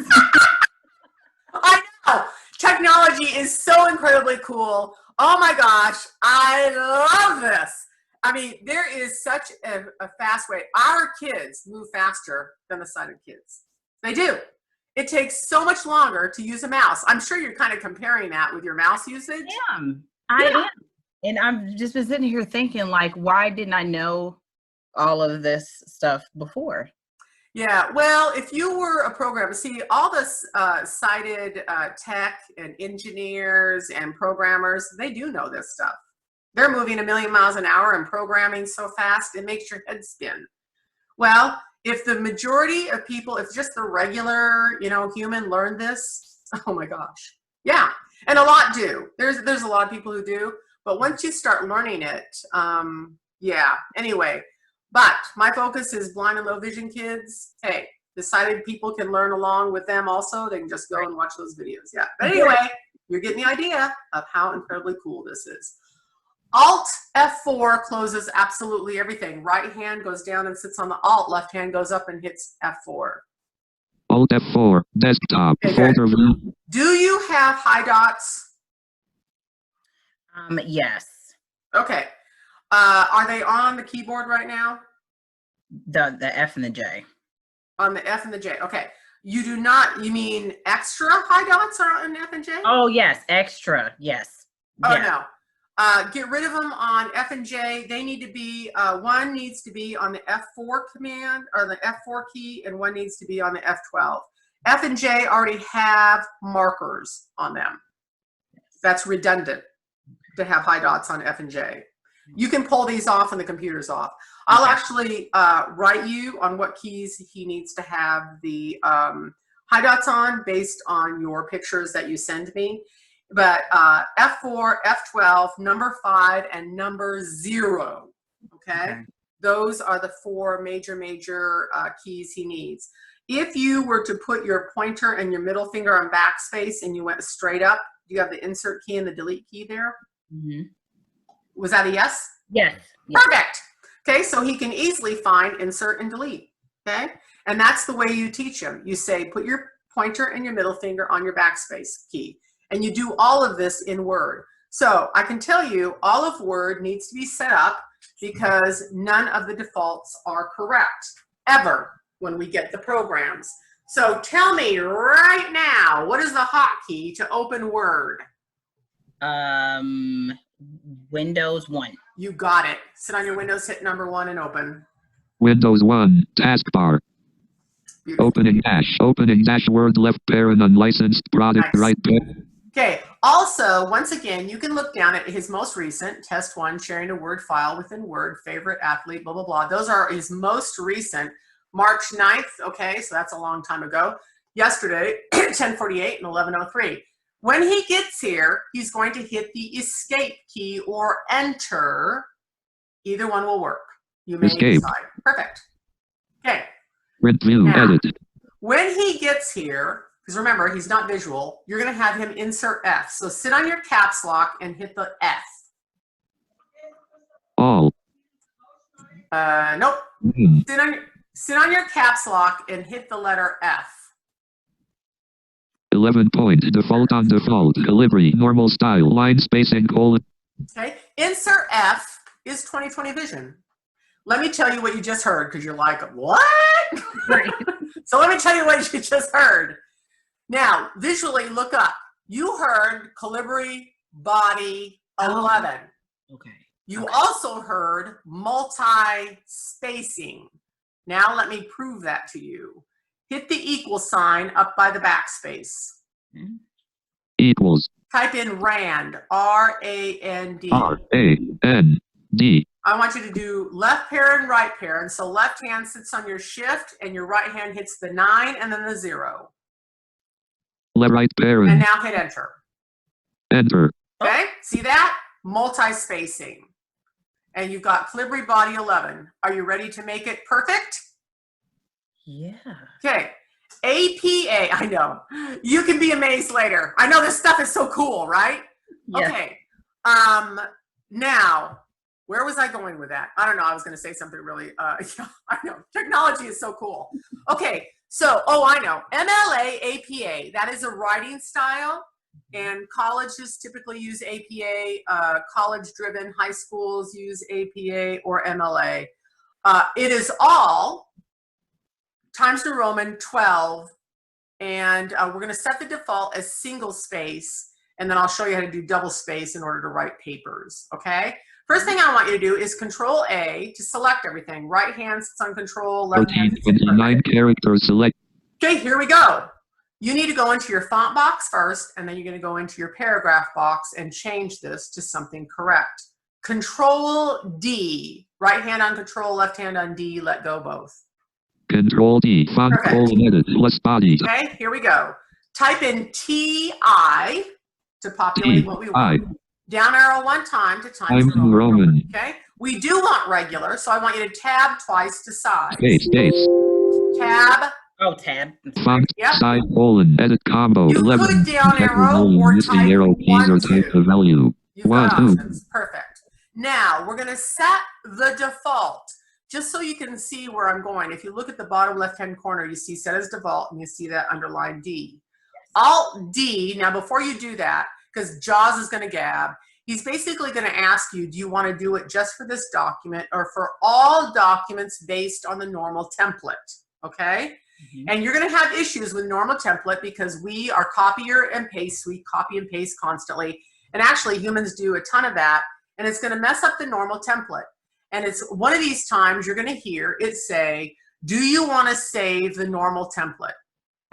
I know. Technology is so incredibly cool. Oh my gosh, I love this. I mean, there is such a fast way. Our kids move faster than the sighted kids. They do. It takes so much longer to use a mouse. I'm sure you're kind of comparing that with your mouse usage. I am. And I've just been sitting here thinking, like, why didn't I know all of this stuff before? Yeah, well, if you were a programmer, see, all this sighted tech and engineers and programmers, they do know this stuff. They're moving 1,000,000 miles an hour and programming so fast, it makes your head spin. Well, if the majority of people, if just the regular, human learned this, oh my gosh. Yeah, and a lot do. There's a lot of people who do, but once you start learning it, yeah, anyway. But my focus is blind and low vision kids. Hey, the sighted people can learn along with them also. They can just go and watch those videos. Yeah. But anyway, you're getting the idea of how incredibly cool this is. Alt F4 closes absolutely everything. Right hand goes down and sits on the Alt. Left hand goes up and hits F4. Alt F4, desktop, Okay, folder view. Do you have high dots? Yes. Okay. Are they on the keyboard right now? The F and the J. On the F and the J. Okay. You do not, you mean extra high dots are on F and J? Oh, yes. Extra. Yes. Oh, yeah. No. Get rid of them on F and J. They need to be, one needs to be on the F4 command, or the F4 key, and one needs to be on the F12. F and J already have markers on them. That's redundant to have high dots on F and J. You can pull these off and the computer's off. I'll actually write you on what keys he needs to have the high dots on based on your pictures that you send me. But F4, F12, number 5, and number 0 Okay? Those are the 4 major keys he needs. If you were to put your pointer and your middle finger on backspace and you went straight up, do you have the insert key and the delete key there? Mm-hmm. Was that a yes? Yes. Yes. Perfect. Okay, so he can easily find insert and delete. Okay, and that's the way you teach him. You say, put your pointer and your middle finger on your backspace key. And you do all of this in Word. So I can tell you all of Word needs to be set up because none of the defaults are correct ever when we get the programs. So tell me right now, what is the hotkey to open Word? Windows 1. You got it. Sit on your Windows, hit number 1 and open. Windows 1, taskbar. Beautiful. Opening dash word left parent unlicensed product Nice. right parent. Okay, also, once again, you can look down at his most recent, test 1, sharing a Word file within Word, favorite athlete, blah, blah, blah. Those are his most recent, March 9th, okay, so that's a long time ago. Yesterday, 10:48 and 11:03. When he gets here, he's going to hit the escape key or enter. Either one will work. You may Escape. decide. Perfect. Okay. Print view, Now, edit. when he gets here, because remember, he's not visual, you're going to have him insert F. So sit on your caps lock and hit the F. All. Nope. Mm. Sit on your caps lock and hit the letter F. 11 point. Default on default. Delivery. Normal style. Line spacing colon. Okay. Insert F is 20/20 vision. Let me tell you what you just heard because you're like, what? Right. So let me tell you what you just heard. Now, visually look up. You heard Calibri body 11. Okay. You Okay. also heard multi-spacing. Now let me prove that to you. Hit the equal sign up by the backspace. Equals. Type in RAND, R-A-N-D. R-A-N-D. I want you to do left parent, right parent. So left hand sits on your shift and your right hand hits the 9 and then the 0. Left right And parent. now hit enter. Enter. Okay, see that? Multi-spacing. And you've got Calibri body 11. Are you ready to make it perfect? Yeah. Okay, APA, I know. You can be amazed later. I know this stuff is so cool, right? Yeah. Okay, now, where was I going with that? I don't know, I was gonna say something really, I know, technology is so cool. Okay, so, I know, MLA, APA, that is a writing style, and colleges typically use APA, college-driven high schools use APA or MLA. It is all Times New Roman 12, and we're going to set the default as single space, and then I'll show you how to do double space in order to write papers, okay? First thing I want you to do is Control A to select everything. Right hand sits on Control, left hand sits on 29 characters select. Okay, here we go. You need to go into your font box first, and then you're going to go into your paragraph box and change this to something correct. Control D, right hand on Control, left hand on D, let go both. Control D. Font Perfect. colon edit. Less body. Okay, here we go. Type in TI to populate what we want. Down arrow one time to Times New Roman. Okay, we do want regular, so I want you to tab twice to size. Space. Tab. Oh, tab. Font Yep. size colon edit combo. You 11. could down arrow or missing type arrow keys or type 1, the value. You've got 1, 2. options. Perfect. Now we're going to set the default. Just so you can see where I'm going, if you look at the bottom left-hand corner, you see set as default, and you see that underlined D. Alt D, now before you do that, because JAWS is going to gab, he's basically going to ask you, do you want to do it just for this document or for all documents based on the normal template, okay? And you're going to have issues with normal template because we are copier and paste, we copy and paste constantly, and actually humans do a ton of that, and it's going to mess up the normal template. And it's one of these times you're going to hear it say, do you want to save the normal template?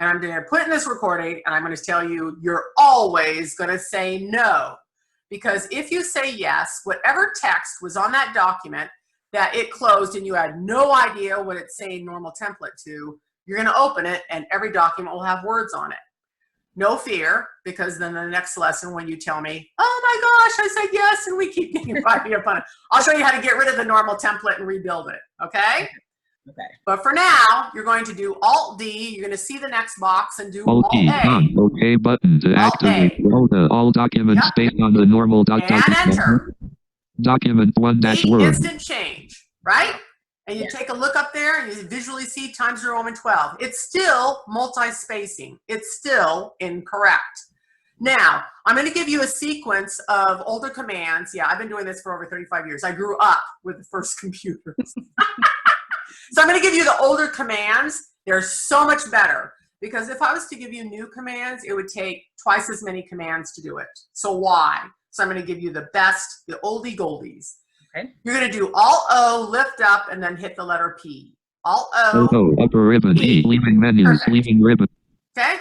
And I'm going to put in this recording and I'm going to tell you, you're always going to say no. Because if you say yes, whatever text was on that document that it closed and you had no idea what it's saying normal template to, you're going to open it and every document will have words on it. No fear, because then the next lesson when you tell me, oh my gosh, I said yes, and we keep getting fighting up on it, I'll show you how to get rid of the normal template and rebuild it, okay? Okay. But for now, you're going to do Alt-D, you're going to see the next box and do Alt-E, Alt-A. OK button to activate all documents based on the normal And enter. Document 1 The Word. instant change, right? And you Yeah. take a look up there and you visually see times New Roman 12. It's still multi-spacing. It's still incorrect. Now, I'm going to give you a sequence of older commands. Yeah, I've been doing this for over 35 years. I grew up with the first computers. So I'm going to give you the older commands. They're so much better, because if I was to give you new commands, it would take twice as many commands to do it. So why? So I'm going to give you the best, the oldie goldies. Okay. You're going to do Alt-O, lift up, and then hit the letter P. Alt-O, upper ribbon, P. leaving menus, Perfect. leaving ribbon. Okay?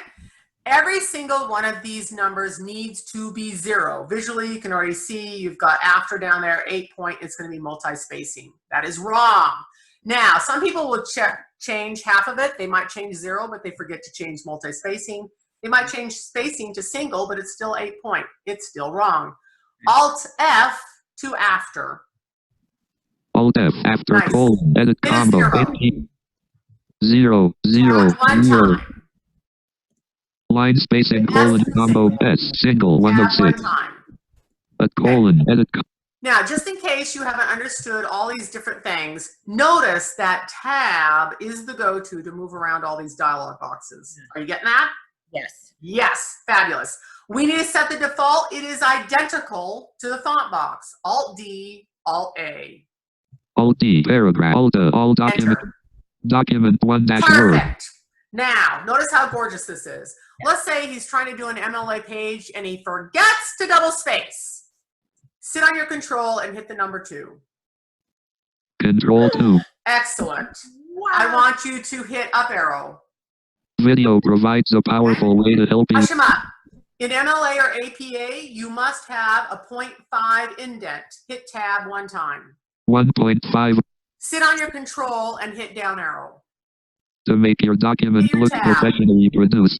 Every single one of these numbers needs to be 0. Visually, you can already see you've got after down there, 8 point, it's going to be multi-spacing. That is wrong. Now, some people will change half of it. They might change 0, but they forget to change multi-spacing. They might change spacing to single, but it's still 8 point. It's still wrong. Alt-F to after. Alt-F after Nice. colon, edit Hit a combo, 0, 0, One 0. time. Line spacing, S colon, is combo, single. S, single, 1 of Tab one 6. time. A colon, edit. Now, just in case you haven't understood all these different things, notice that tab is the go-to to move around all these dialog boxes. Are you getting that? Yes. Yes, fabulous. We need to set the default. It is identical to the font box. Alt-D, Alt-A. Alt-D, paragraph, Alt-A, all document, Enter. document 1 Word. Perfect. Now, notice how gorgeous this is. Let's say he's trying to do an MLA page and he forgets to double space. Sit on your control and hit the number 2. Control 2. Excellent. Wow. I want you to hit up arrow. Video provides a powerful way to help you. Push them up. In MLA or APA, you must have a 0.5 indent. Hit tab one time. 1.5 Sit on your control and hit down arrow. to make your document Hit your look tab. professionally produced.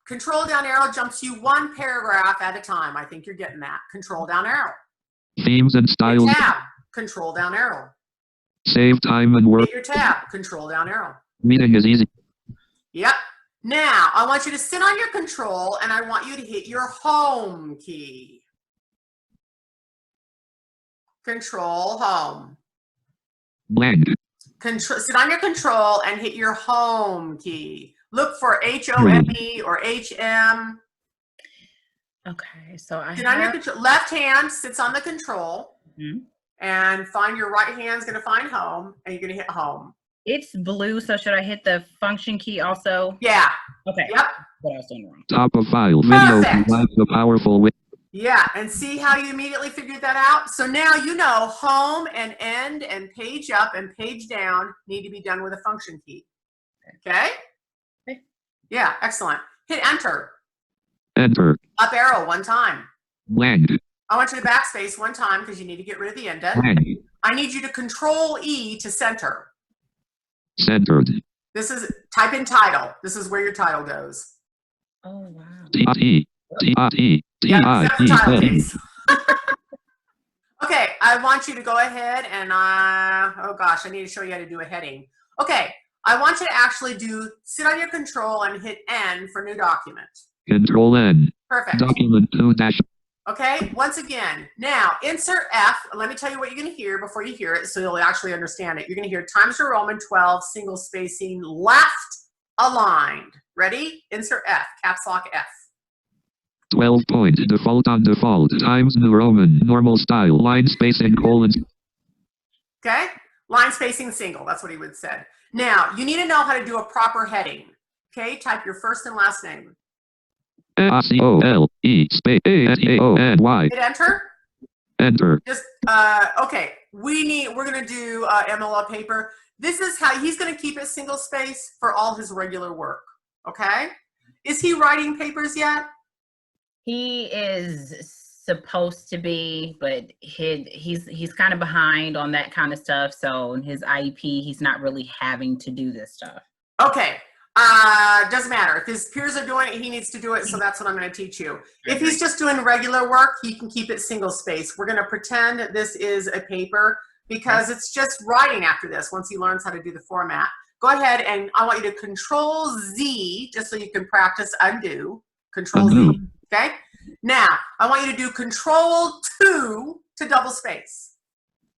Control down arrow jumps you one paragraph at a time. I think you're getting that. Control down arrow. Themes and Hit styles. tab. Control down arrow. Save time and work. Hit your tab. Control down arrow. Reading is easy. Yep. Now, I want you to sit on your control and I want you to hit your home key. Control home. Blank. Sit on your control and hit your home key. Look for HOME or HM. Okay, so I Sit on your have, control. Left hand sits on the control, and find your right hand's going to find home, and you're going to hit home. it's blue, so should I hit the function key also? Yeah. Okay. Yep. What I was doing wrong. Top of file. Video Perfect. provides a powerful way. Yeah, and see how you immediately figured that out? So now you know home and end and page up and page down need to be done with a function key. Okay? Okay. Yeah, excellent. Hit enter. Enter. Up arrow one time. Blank. I want you to backspace one time because you need to get rid of the indent. Blank. I need you to control E to center. Centered. This is, type in title. This is where your title goes. Oh, wow. T-I-E. T-I-E. Yeah, except for title T-I-E. case. Okay, I want you to go ahead and, oh gosh, I need to show you how to do a heading. Okay, I want you to actually sit on your control and hit N for new document. Control N. Perfect. Document 2 dash. Okay, once again, now insert F. Let me tell you what you're going to hear before you hear it so you'll actually understand it. You're going to hear Times New Roman 12, single spacing, left aligned. Ready? Insert F, caps lock F. 12 point. Default on default. Times New Roman. Normal style. Line spacing colon. Okay? Line spacing single. That's what he would have said. Now, you need to know how to do a proper heading. Okay? Type your first and last name. A-C-O-L-E space A-S-A-O-N-Y. Hit enter. Enter. Just, okay. We're going to do MLA paper. This is how he's going to keep it single space for all his regular work. Okay? Is he writing papers yet? He is supposed to be, but he's kind of behind on that kind of stuff. So in his IEP, he's not really having to do this stuff. Okay. Doesn't matter. If his peers are doing it, he needs to do it, so that's what I'm going to teach you. If he's just doing regular work, he can keep it single space. We're going to pretend this is a paper because it's just writing after this once he learns how to do the format. Go ahead and I want you to Control Z just so you can practice undo. Control Z, okay? Now, I want you to do Control 2 to double space.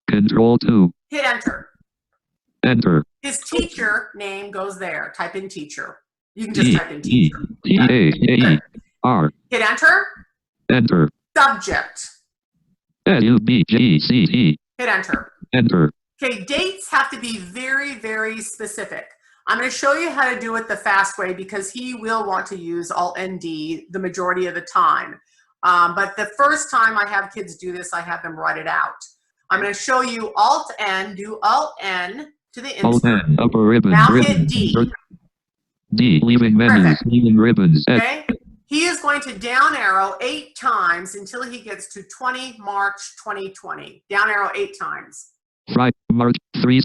Control 2. Hit enter. Enter. His teacher name goes there. Type in teacher. You can just type in teacher. T-A-A-R. Hit enter. Enter. Subject. L-U-B-G-C-E. Hit enter. Enter. Okay, dates have to be very, very specific. I'm going to show you how to do it the fast way because he will want to use Alt-ND the majority of the time. But the first time I have kids do this, I have them write it out. I'm going to show you Alt-N, do Alt-N to the insert. Alt-N, upper ribbon. Now ribbon, hit D. D, leaving menus, Perfect. leaving ribbons. Okay? He is going to down arrow 8 times until he gets to 20 March 2020. Down arrow 8 times. Friday, March 3,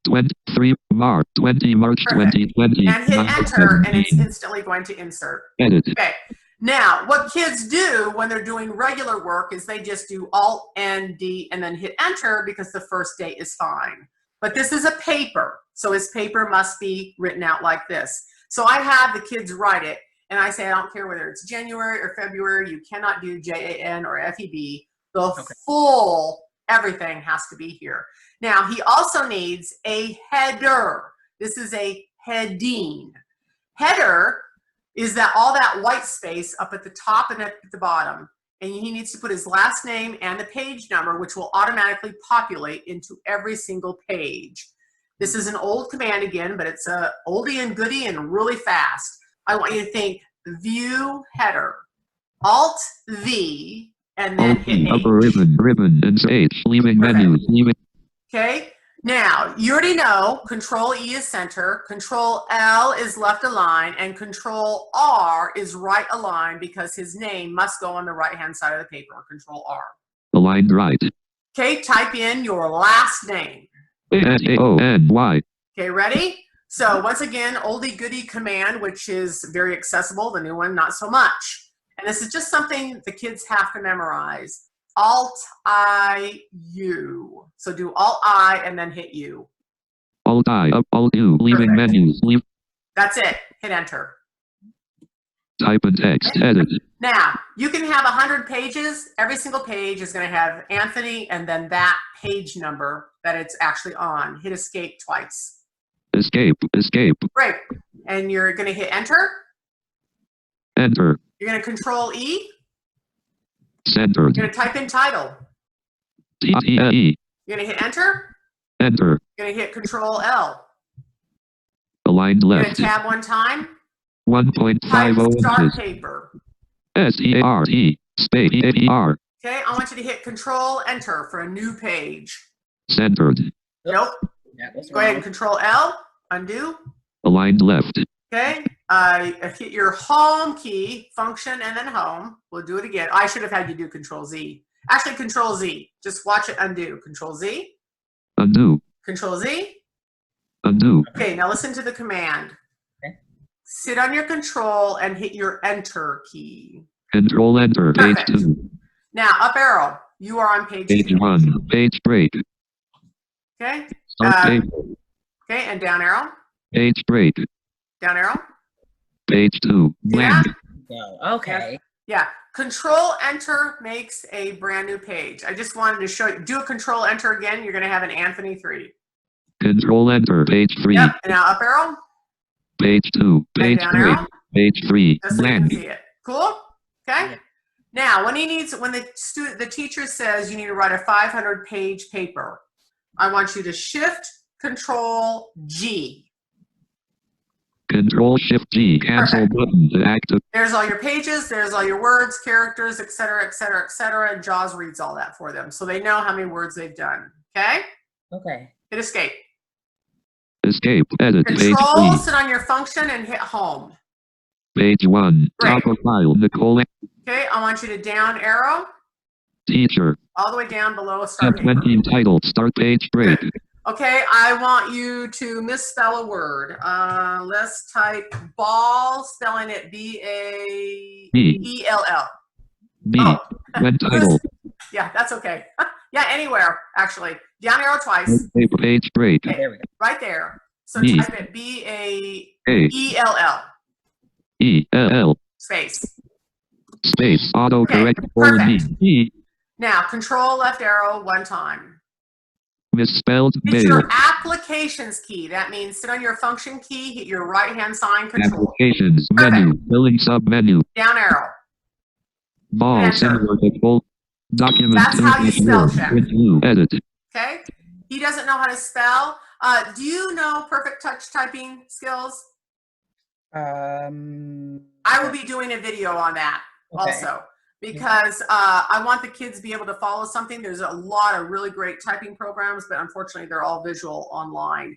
23 March 20 March Perfect. 2020. And hit enter, and it's instantly going to insert. Edit. Okay. Now, what kids do when they're doing regular work is they just do Alt-N-D and then hit enter because the first date is fine. But this is a paper, so his paper must be written out like this. So I have the kids write it, and I say I don't care whether it's January or February, you cannot do Jan or Feb. The full everything has to be here. Now, he also needs a header. This is a heading. Header is that all that white space up at the top and at the bottom. And he needs to put his last name and the page number, which will automatically populate into every single page. This is an old command again, but it's a oldie and goodie and really fast. I want you to think view header, Alt V, and then hit H. Upper ribbon, and H, leaving menus, leaving. Okay, now you already know Control E is center, Control L is left align, and Control R is right align because his name must go on the right hand side of the paper. Control R. Aligned right. Okay, type in your last name. A-O-N-Y. Okay, ready? So once again, oldie goodie command, which is very accessible, the new one not so much. And this is just something the kids have to memorize. Alt-I-U. So do Alt-I and then hit U. Alt-I, up, Alt-U, leaving Perfect. menus, leave. That's it. Hit enter. Type in text, edit. Now, you can have 100 pages. Every single page is going to have Anthony and then that page number that it's actually on. Hit escape twice. Escape. Great. And you're going to hit enter. Enter. You're going to Control E. Centered. You're going to type in title. T-E-E. You're going to hit enter. Enter. You're going to hit Control L. Aligned You're going left. to tab one time. 1.50 Type start inches. paper. S-E-A-R-T. Space E-A-R. Okay, I want you to hit Control Enter for a new page. Centered. Nope. That was Go ahead wrong. and Control L. Undo. Aligned left. Okay. Hit your home key, function, and then home. We'll do it again. I should have had you do Control Z. Actually, Control Z. Just watch it undo. Control Z. Undo. Control Z. Undo. Okay, now listen to the command. Okay. Sit on your control and hit your enter key. Control enter. Page Perfect. 2. Now, up arrow. You are on page Page 2. 1. Page break. Okay. Start paper. Okay, and down arrow. Page break. Down arrow. Page 2. See that? Blank. No. Okay. Yeah. Control enter makes a brand new page. I just wanted to show you. Do a control enter again. You're going to have an Anthony 3. Control enter. Page 3. Yep. And now up arrow. Page 2. And Page down 3. arrow. Page 3. Just so you can Blank. see it. Cool? Okay. Yeah. Now, when the teacher says you need to write a 500-page paper, I want you to Shift Control G. Control Shift G. Cancel Perfect. button to active. There's all your pages, there's all your words, characters, etc., etc., etc., and JAWS reads all that for them. So they know how many words they've done. Okay? Okay. Hit escape. Escape. Edit. Page Control, 3. sit on your function and hit home. Page 1. Great. Top of file. Nicole. Okay, I want you to down arrow Teacher. all the way down below Step start paper. 20 entitled. Start page break. Good. Okay, I want you to misspell a word. Let's type ball, spelling it B-A-E-L-L. B. Oh, When title. yeah, that's okay. Yeah, anywhere, actually. Down arrow twice. Paper page break. Oh, there we go. Right there. So B. type it B-A-E-L-L. E-L-L. Space. Space. Auto Okay, correct. Colon B. perfect. E. Now, control left arrow one time. Misspelled Hit mail. your applications key. That means sit on your function key, hit your right-hand sign, control. Applications. Perfect. Menu. Billing sub menu. Down arrow. Ball. Enter. Similar to full. Document. That's how you spell check. Edit. Okay? He doesn't know how to spell. Do you know perfect touch typing skills? I will be doing a video on that also, because I want the kids to be able to follow something. There's a lot of really great typing programs, but unfortunately they're all visual online.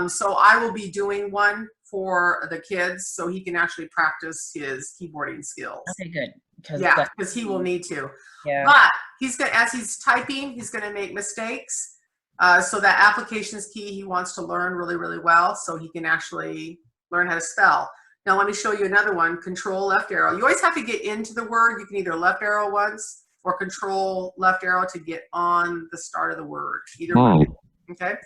So I will be doing one for the kids so he can actually practice his keyboarding skills. Okay, good. Yeah, because he will need to. Yeah. But he's gonna, as he's typing, he's gonna make mistakes. So that applications key he wants to learn really, really well so he can actually learn how to spell. Now let me show you another one, control left arrow. You always have to get into the word. You can either left arrow once or control left arrow to get on the start of the word. Either one. Okay.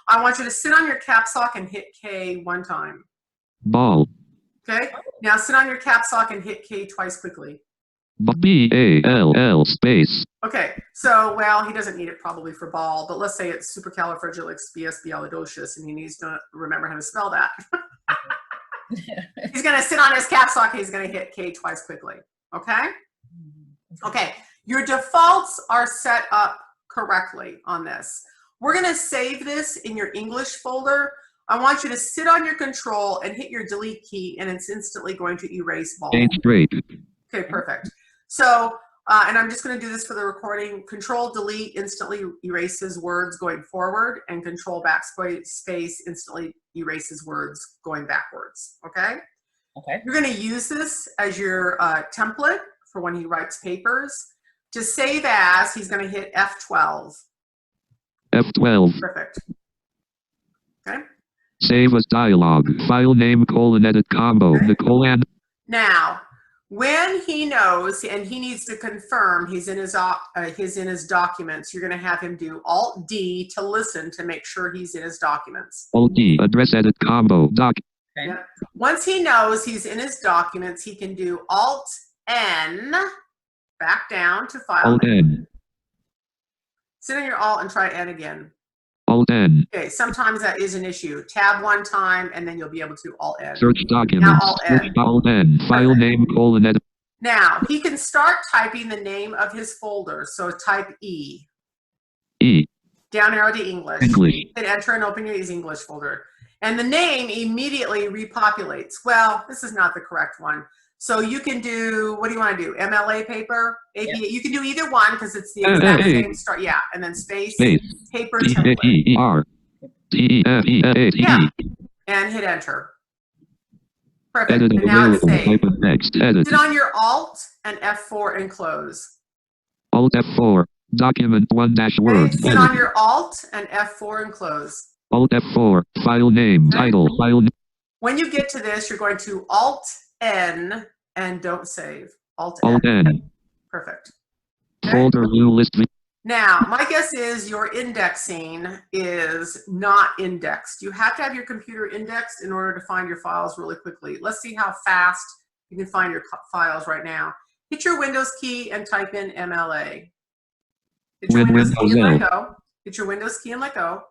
I want you to sit on your caps lock and hit K one time. Ball. Okay. Now sit on your caps lock and hit K twice quickly. B-A-L-L space. Okay, so, well, he doesn't need it probably for ball, but let's say it's supercalifragilisticexpialidocious and he needs to remember how to spell that. He's gonna sit on his caps lock and he's gonna hit K twice quickly, okay? Okay, your defaults are set up correctly on this. We're gonna save this in your English folder. I want you to sit on your control and hit your delete key and it's instantly going to erase ball. Page break. Okay, perfect. So, and I'm just going to do this for the recording. Control delete instantly erases words going forward, and control backspace instantly erases words going backwards. Okay? Okay. You're going to use this as your template for when he writes papers. To save as, he's going to hit F12. F12. Perfect. Okay? Save as dialog. File name : edit combo. Nicole. Now, when he knows and he needs to confirm he's in his documents, you're going to have him do Alt D to listen to make sure he's in his documents. Alt D. Address edit combo. Doc. Okay. Yeah. Once he knows he's in his documents, he can do Alt N, back down to file. Alt N. Sit on your Alt and try N again. Alt N. Okay, sometimes that is an issue. Tab one time and then you'll be able to Alt N. Search documents. Now Alt N. Search Alt N. File name : edit. Now he can start typing the name of his folder. So type E. E. Down arrow to English. English. Hit enter and open his English folder. And the name immediately repopulates. Well, this is not the correct one. So you can do, what do you want to do? MLA paper? APA? Yeah. You can do either one because it's the exact same start. Yeah, and then space. Paper template. E-E-R. T-E-F-E-A-T-E. Yeah, and hit enter. Perfect. Edit And now it's available. Type saved. of text. Edit. Sit on your Alt and F4 and close. Alt F4. Document 1-word. Okay, sit on your Alt and F4 and close. Alt F4. File name. Title. File. When you get to this, you're going to Alt N and don't save. Alt Alt N. Perfect. Okay. Folder view list. Now, my guess is your indexing is not indexed. You have to have your computer indexed in order to find your files really quickly. Let's see how fast you can find your files right now. Hit your Windows key and type in MLA. Hit your Windows key and let go. Hit your Windows key and let go.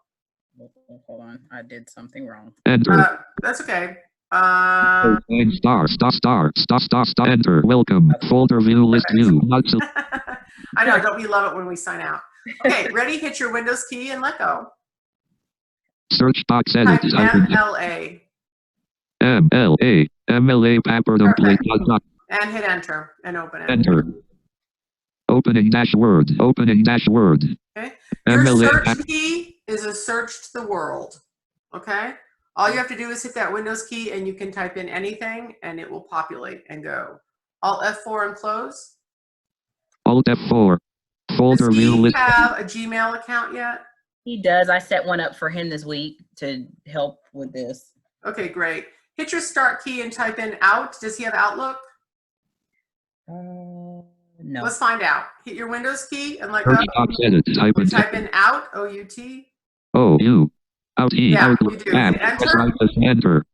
Hold on, I did something wrong. Enter. That's okay. Star. Enter. Welcome. Folder view list view. Not so. I know, don't we love it when we sign out? Okay, ready? Hit your Windows key and let go. Search box edit. Type MLA. MLA. MLA paper template. And hit enter and open it. Enter. Opening dashboard. Opening dashboard. Okay. Your MLA search key is a search to the world. Okay. All you have to do is hit that Windows key and you can type in anything and it will populate and go. Alt F4 and close. Alt F4. Folder Does view he list. have a Gmail account yet? He does. I set one up for him this week to help with this. Okay, great. Hit your start key and type in out. Does he have Outlook? No. Let's find out. Hit your Windows key and let Search go. box edit. Type in out, O-U-T. O-U. Out E. Yeah, Outlook you do. tab. Hit enter. Press right plus enter.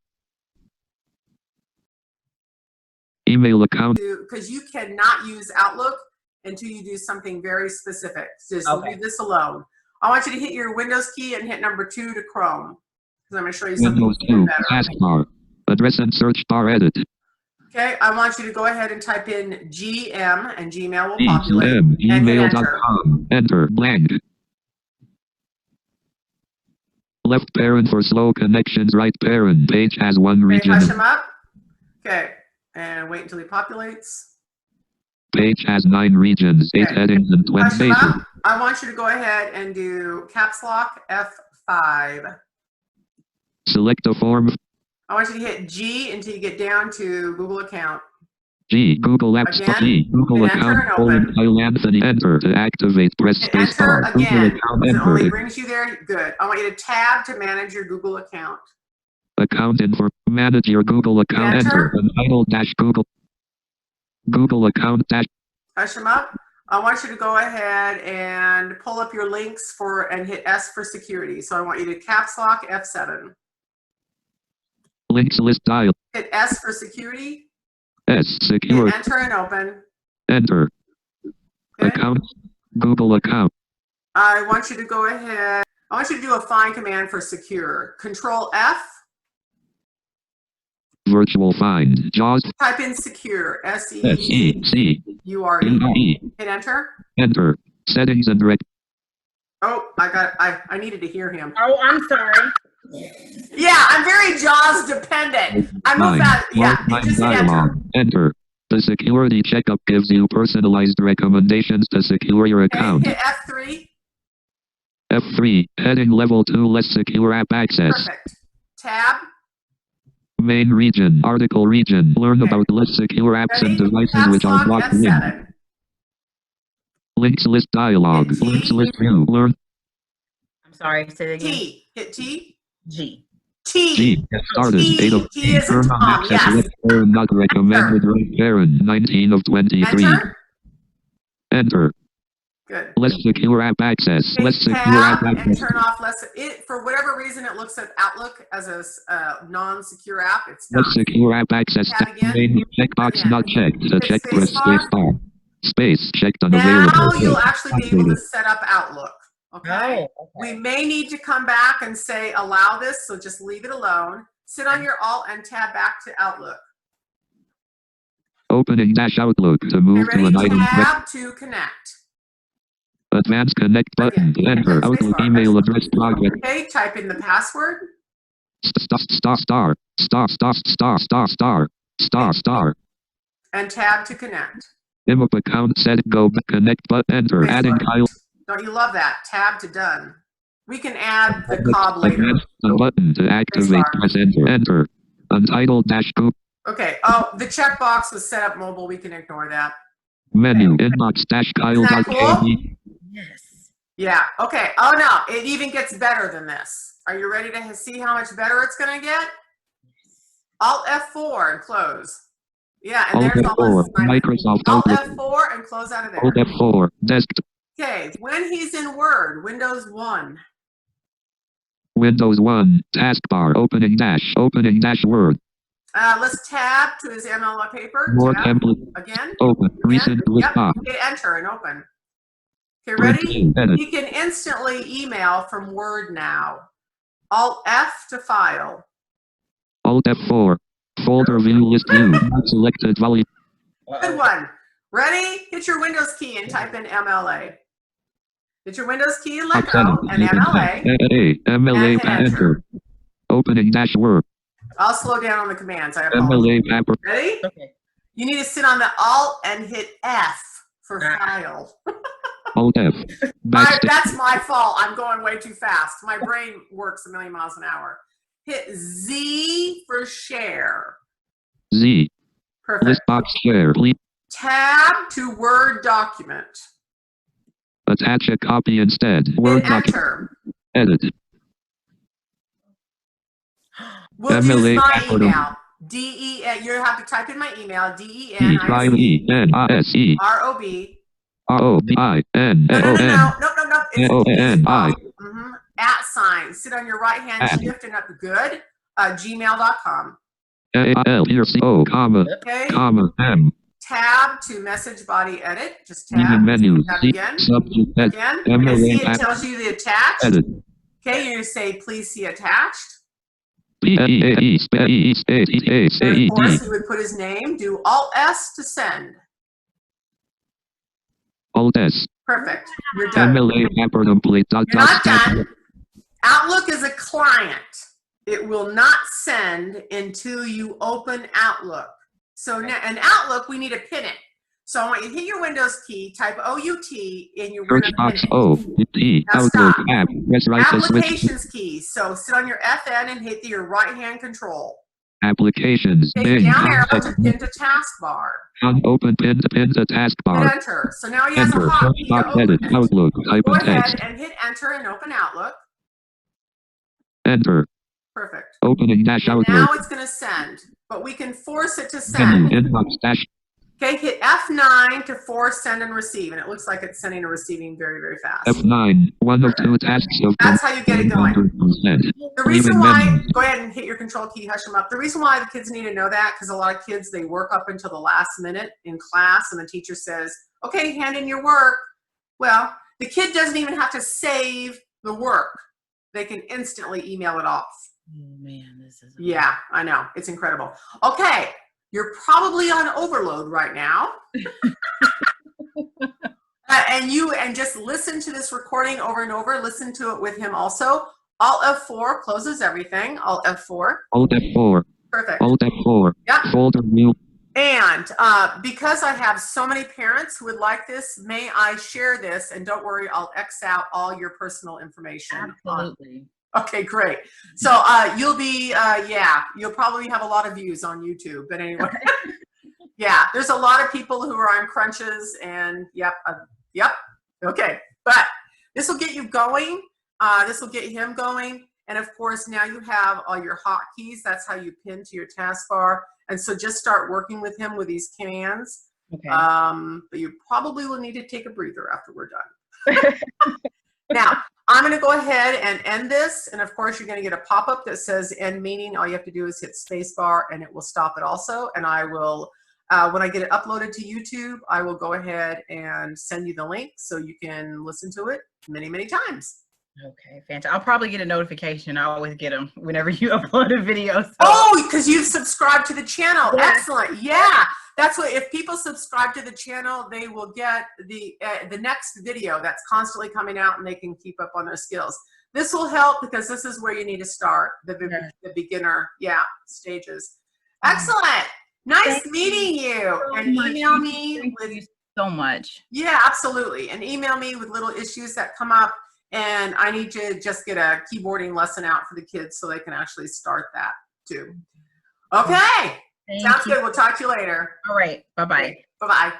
Email account. Because you cannot use Outlook until you do something very specific. Just leave this alone. I want you to hit your Windows key and hit number 2 to Chrome. Because I'm going to show you something Windows even 2. better. Taskbar. Address and search bar edit. Okay, I want you to go ahead and type in GM and Gmail will populate. GM. And hit enter. Gmail.com. Enter. Blank. Left parent for slow connections. Right parent. Page has one Okay, region. hush him up. Okay, and wait until he populates. Page has 9 regions, 8 Okay. headings, and 20 Hush him pages. up. I want you to go ahead and do caps lock F5. Select a form. I want you to hit G until you get down to Google account. G. Google Apps. Again, G. Google hit enter account. and Colon, open. Kyle Anthony. Enter. To activate, press Hit space enter bar. Google again, account. because it only Enter. brings you there. Good. I want you to tab to manage your Google account. Account info. Manage your Google account. Enter. Enter. Untitled dash Google. Google account dash. Hush them up. I want you to go ahead and pull up your links and hit S for security. So I want you to caps lock F7. Links list dial. Hit S for security. S. Secure. Hit enter and open. Enter. Okay. Account. Google account. I want you to go ahead. I want you to do a find command for secure. Control F. Virtual find. JAWS. Type in secure. S-E-C-U-R-E. S-E-C-U-R-E. Hit enter. Enter. Settings and rec. Oh, I needed to hear him. Oh, I'm sorry. Yeah, I'm very JAWS dependent. I move that. Yeah, just hit enter. Enter. The security checkup gives you personalized recommendations to secure your account. Hit F3. F3. Heading level 2 less secure app access. Perfect. Tab. Main region. Article region. Learn Okay. about less secure apps and Ready? devices Caps which are lock blocked in. F7. Links list dialog. Hit T. Links list view. Learn. I'm sorry. Say it again. T. Hit T. G. T. G. Get started. T. 8 of T is in turn on Tom. access Yes. left parent not recommended. Right parent. 19 of 23. Enter. Enter. Good. Less secure app access. Hit Less secure app tab and access. turn off for whatever reason it looks at Outlook as a non-secure app. It's Less not. secure app access. Tab again. Main checkbox Again. not checked. To Hit check, press space bar. space bar. Space checked unavailable. Now you'll Check. actually be able to Activated. set up Outlook. Okay. Oh, We okay. may need to come back and say allow this, so just leave it alone. Sit on your Alt and tab back to Outlook. Opening dash Outlook to move Okay, to an ready? item. Tab to connect. Advanced connect button. Again. Enter. Space Outlook bar. email address project. Okay, type in the password. Star star star star star star star star star star. And tab to connect. IMAP account set go connect but enter. Space Adding bar. Kyle. Don't you love that? Tab to done. We can add the cob later. Advanced button to activate. Spacebar. Press enter. Enter. Untitled dash go. Okay. Oh, the checkbox was set up mobile. We can ignore that. Menu inbox dash Kyle. Isn't that cool? Yes. Yeah. Okay. Oh no, it even gets better than this. Are you ready to see how much better it's going to get? Alt F4 and close. Yeah, and Alt there's all F4. this. Microsoft Alt Outlook. F4 and close out of there. Alt F4. Desk. Okay. When he's in Word, Windows 1. Windows 1. Taskbar. Opening dash Word. Let's tab to his ML paper. More Tab. template. Again. Open. Recent list Yep. box. Hit enter and open. Okay, Print ready? view. Edit. You can instantly email from Word now. Alt F to file. Alt F4. Folder view list view. Not selected volume. Good one. Ready? Hit your Windows key and type in MLA. Hit your Windows key and let go, and MLA. MLA and hit enter. Opening dash Word. I'll slow down on the commands. I apologize. MLA paper. Ready? Okay. You need to sit on the Alt and hit F for file. Alt F. Backspace. That's my fault. I'm going way too fast. My brain works a million miles an hour. Hit Z for share. Z. Perfect. List box share. Please Tab to Word document. attach a copy instead. Word Hit document. enter. Edit. We'll MLA use my capital. email. D-E-N, you have to type in my email, E-I-E-N-I-S-E. D-E-N-I-S-E-R-O-B. R-O-B-I-N-N-O-N. No. It's N-O-N-I. @ sit on your right hand At. shift and up good, gmail.com. A-L-E-R-C-O, comma, Okay. comma, M. Tab to message body edit. Just Even tab. menu. Tab See, again. subject, Again. And MLA see it app. tells you the attached. Edit. Okay, you're going to say, please see attached. B-E-A-E, space, space, space, And of course, A-E-D. he would put his name, do Alt-S to send. Alt-S. Perfect. You're done. MLA app or complete. You're not done. Outlook is a client. It will not send until you open Outlook. So now in Outlook, we need to pin it. So I want you to hit your Windows key, type O-U-T, and you're going Search to pin box it. O-U-T, Now Outlook stop. app. Press right to switch. Applications key. So sit on your FN and hit your right-hand control. Applications. Take Bing. down arrow to pin to taskbar. Open pin to taskbar. Hit enter. So now he has a Enter. hotkey Search to box open edit. it. Outlook. Type Go in ahead text. and hit enter and open Outlook. Enter. Perfect. Opening dash And Outlook. now it's going to send, but we can force it to Menu. send. Inbox dash. Okay, hit F9 to force send and receive, and it looks like it's sending and receiving very, very fast. F9. One of two tasks of That's how you get it going. 100%. The reason Leaving why, menu. go ahead and hit your control key, hush them up. The reason why the kids need to know that, because a lot of kids, they work up until the last minute in class, and the teacher says, okay, hand in your work. Well, the kid doesn't even have to save the work. They can instantly email it off. Oh man, this is. Yeah, I know. It's incredible. Okay, you're probably on overload right now. And just listen to this recording over and over. Listen to it with him also. Alt F4 closes everything. Alt F4. Alt F4. Perfect. Alt F4. Yep. Folder view. And because I have so many parents who would like this, may I share this? And don't worry, I'll X out all your personal information. Absolutely. Okay, great. So you'll be, you'll probably have a lot of views on YouTube. But anyway, yeah, there's a lot of people who are on crunches, and yep. Okay, but this will get you going. This will get him going. And of course, now you have all your hotkeys. That's how you pin to your taskbar. And so just start working with him with these commands. Okay. But you probably will need to take a breather after we're done. Now, I'm going to go ahead and end this. And of course, you're going to get a pop-up that says end meeting. All you have to do is hit spacebar and it will stop it also. And I will, when I get it uploaded to YouTube, I will go ahead and send you the link so you can listen to it many, many times. Okay, fantastic. I'll probably get a notification. I always get them whenever you upload a video. So. Oh, because you've subscribed to the channel. Yeah. Excellent. Yeah. That's what, if people subscribe to the channel, they will get the next video that's constantly coming out, and they can keep up on their skills. This will help because this is where you need to start, the beginner, stages. Excellent. Nice meeting you. And email me Thank you so much. Yeah, absolutely. And email me with little issues that come up. And I need to just get a keyboarding lesson out for the kids so they can actually start that too. Okay. Sounds good. We'll talk to you later. All right. Bye-bye. Bye-bye.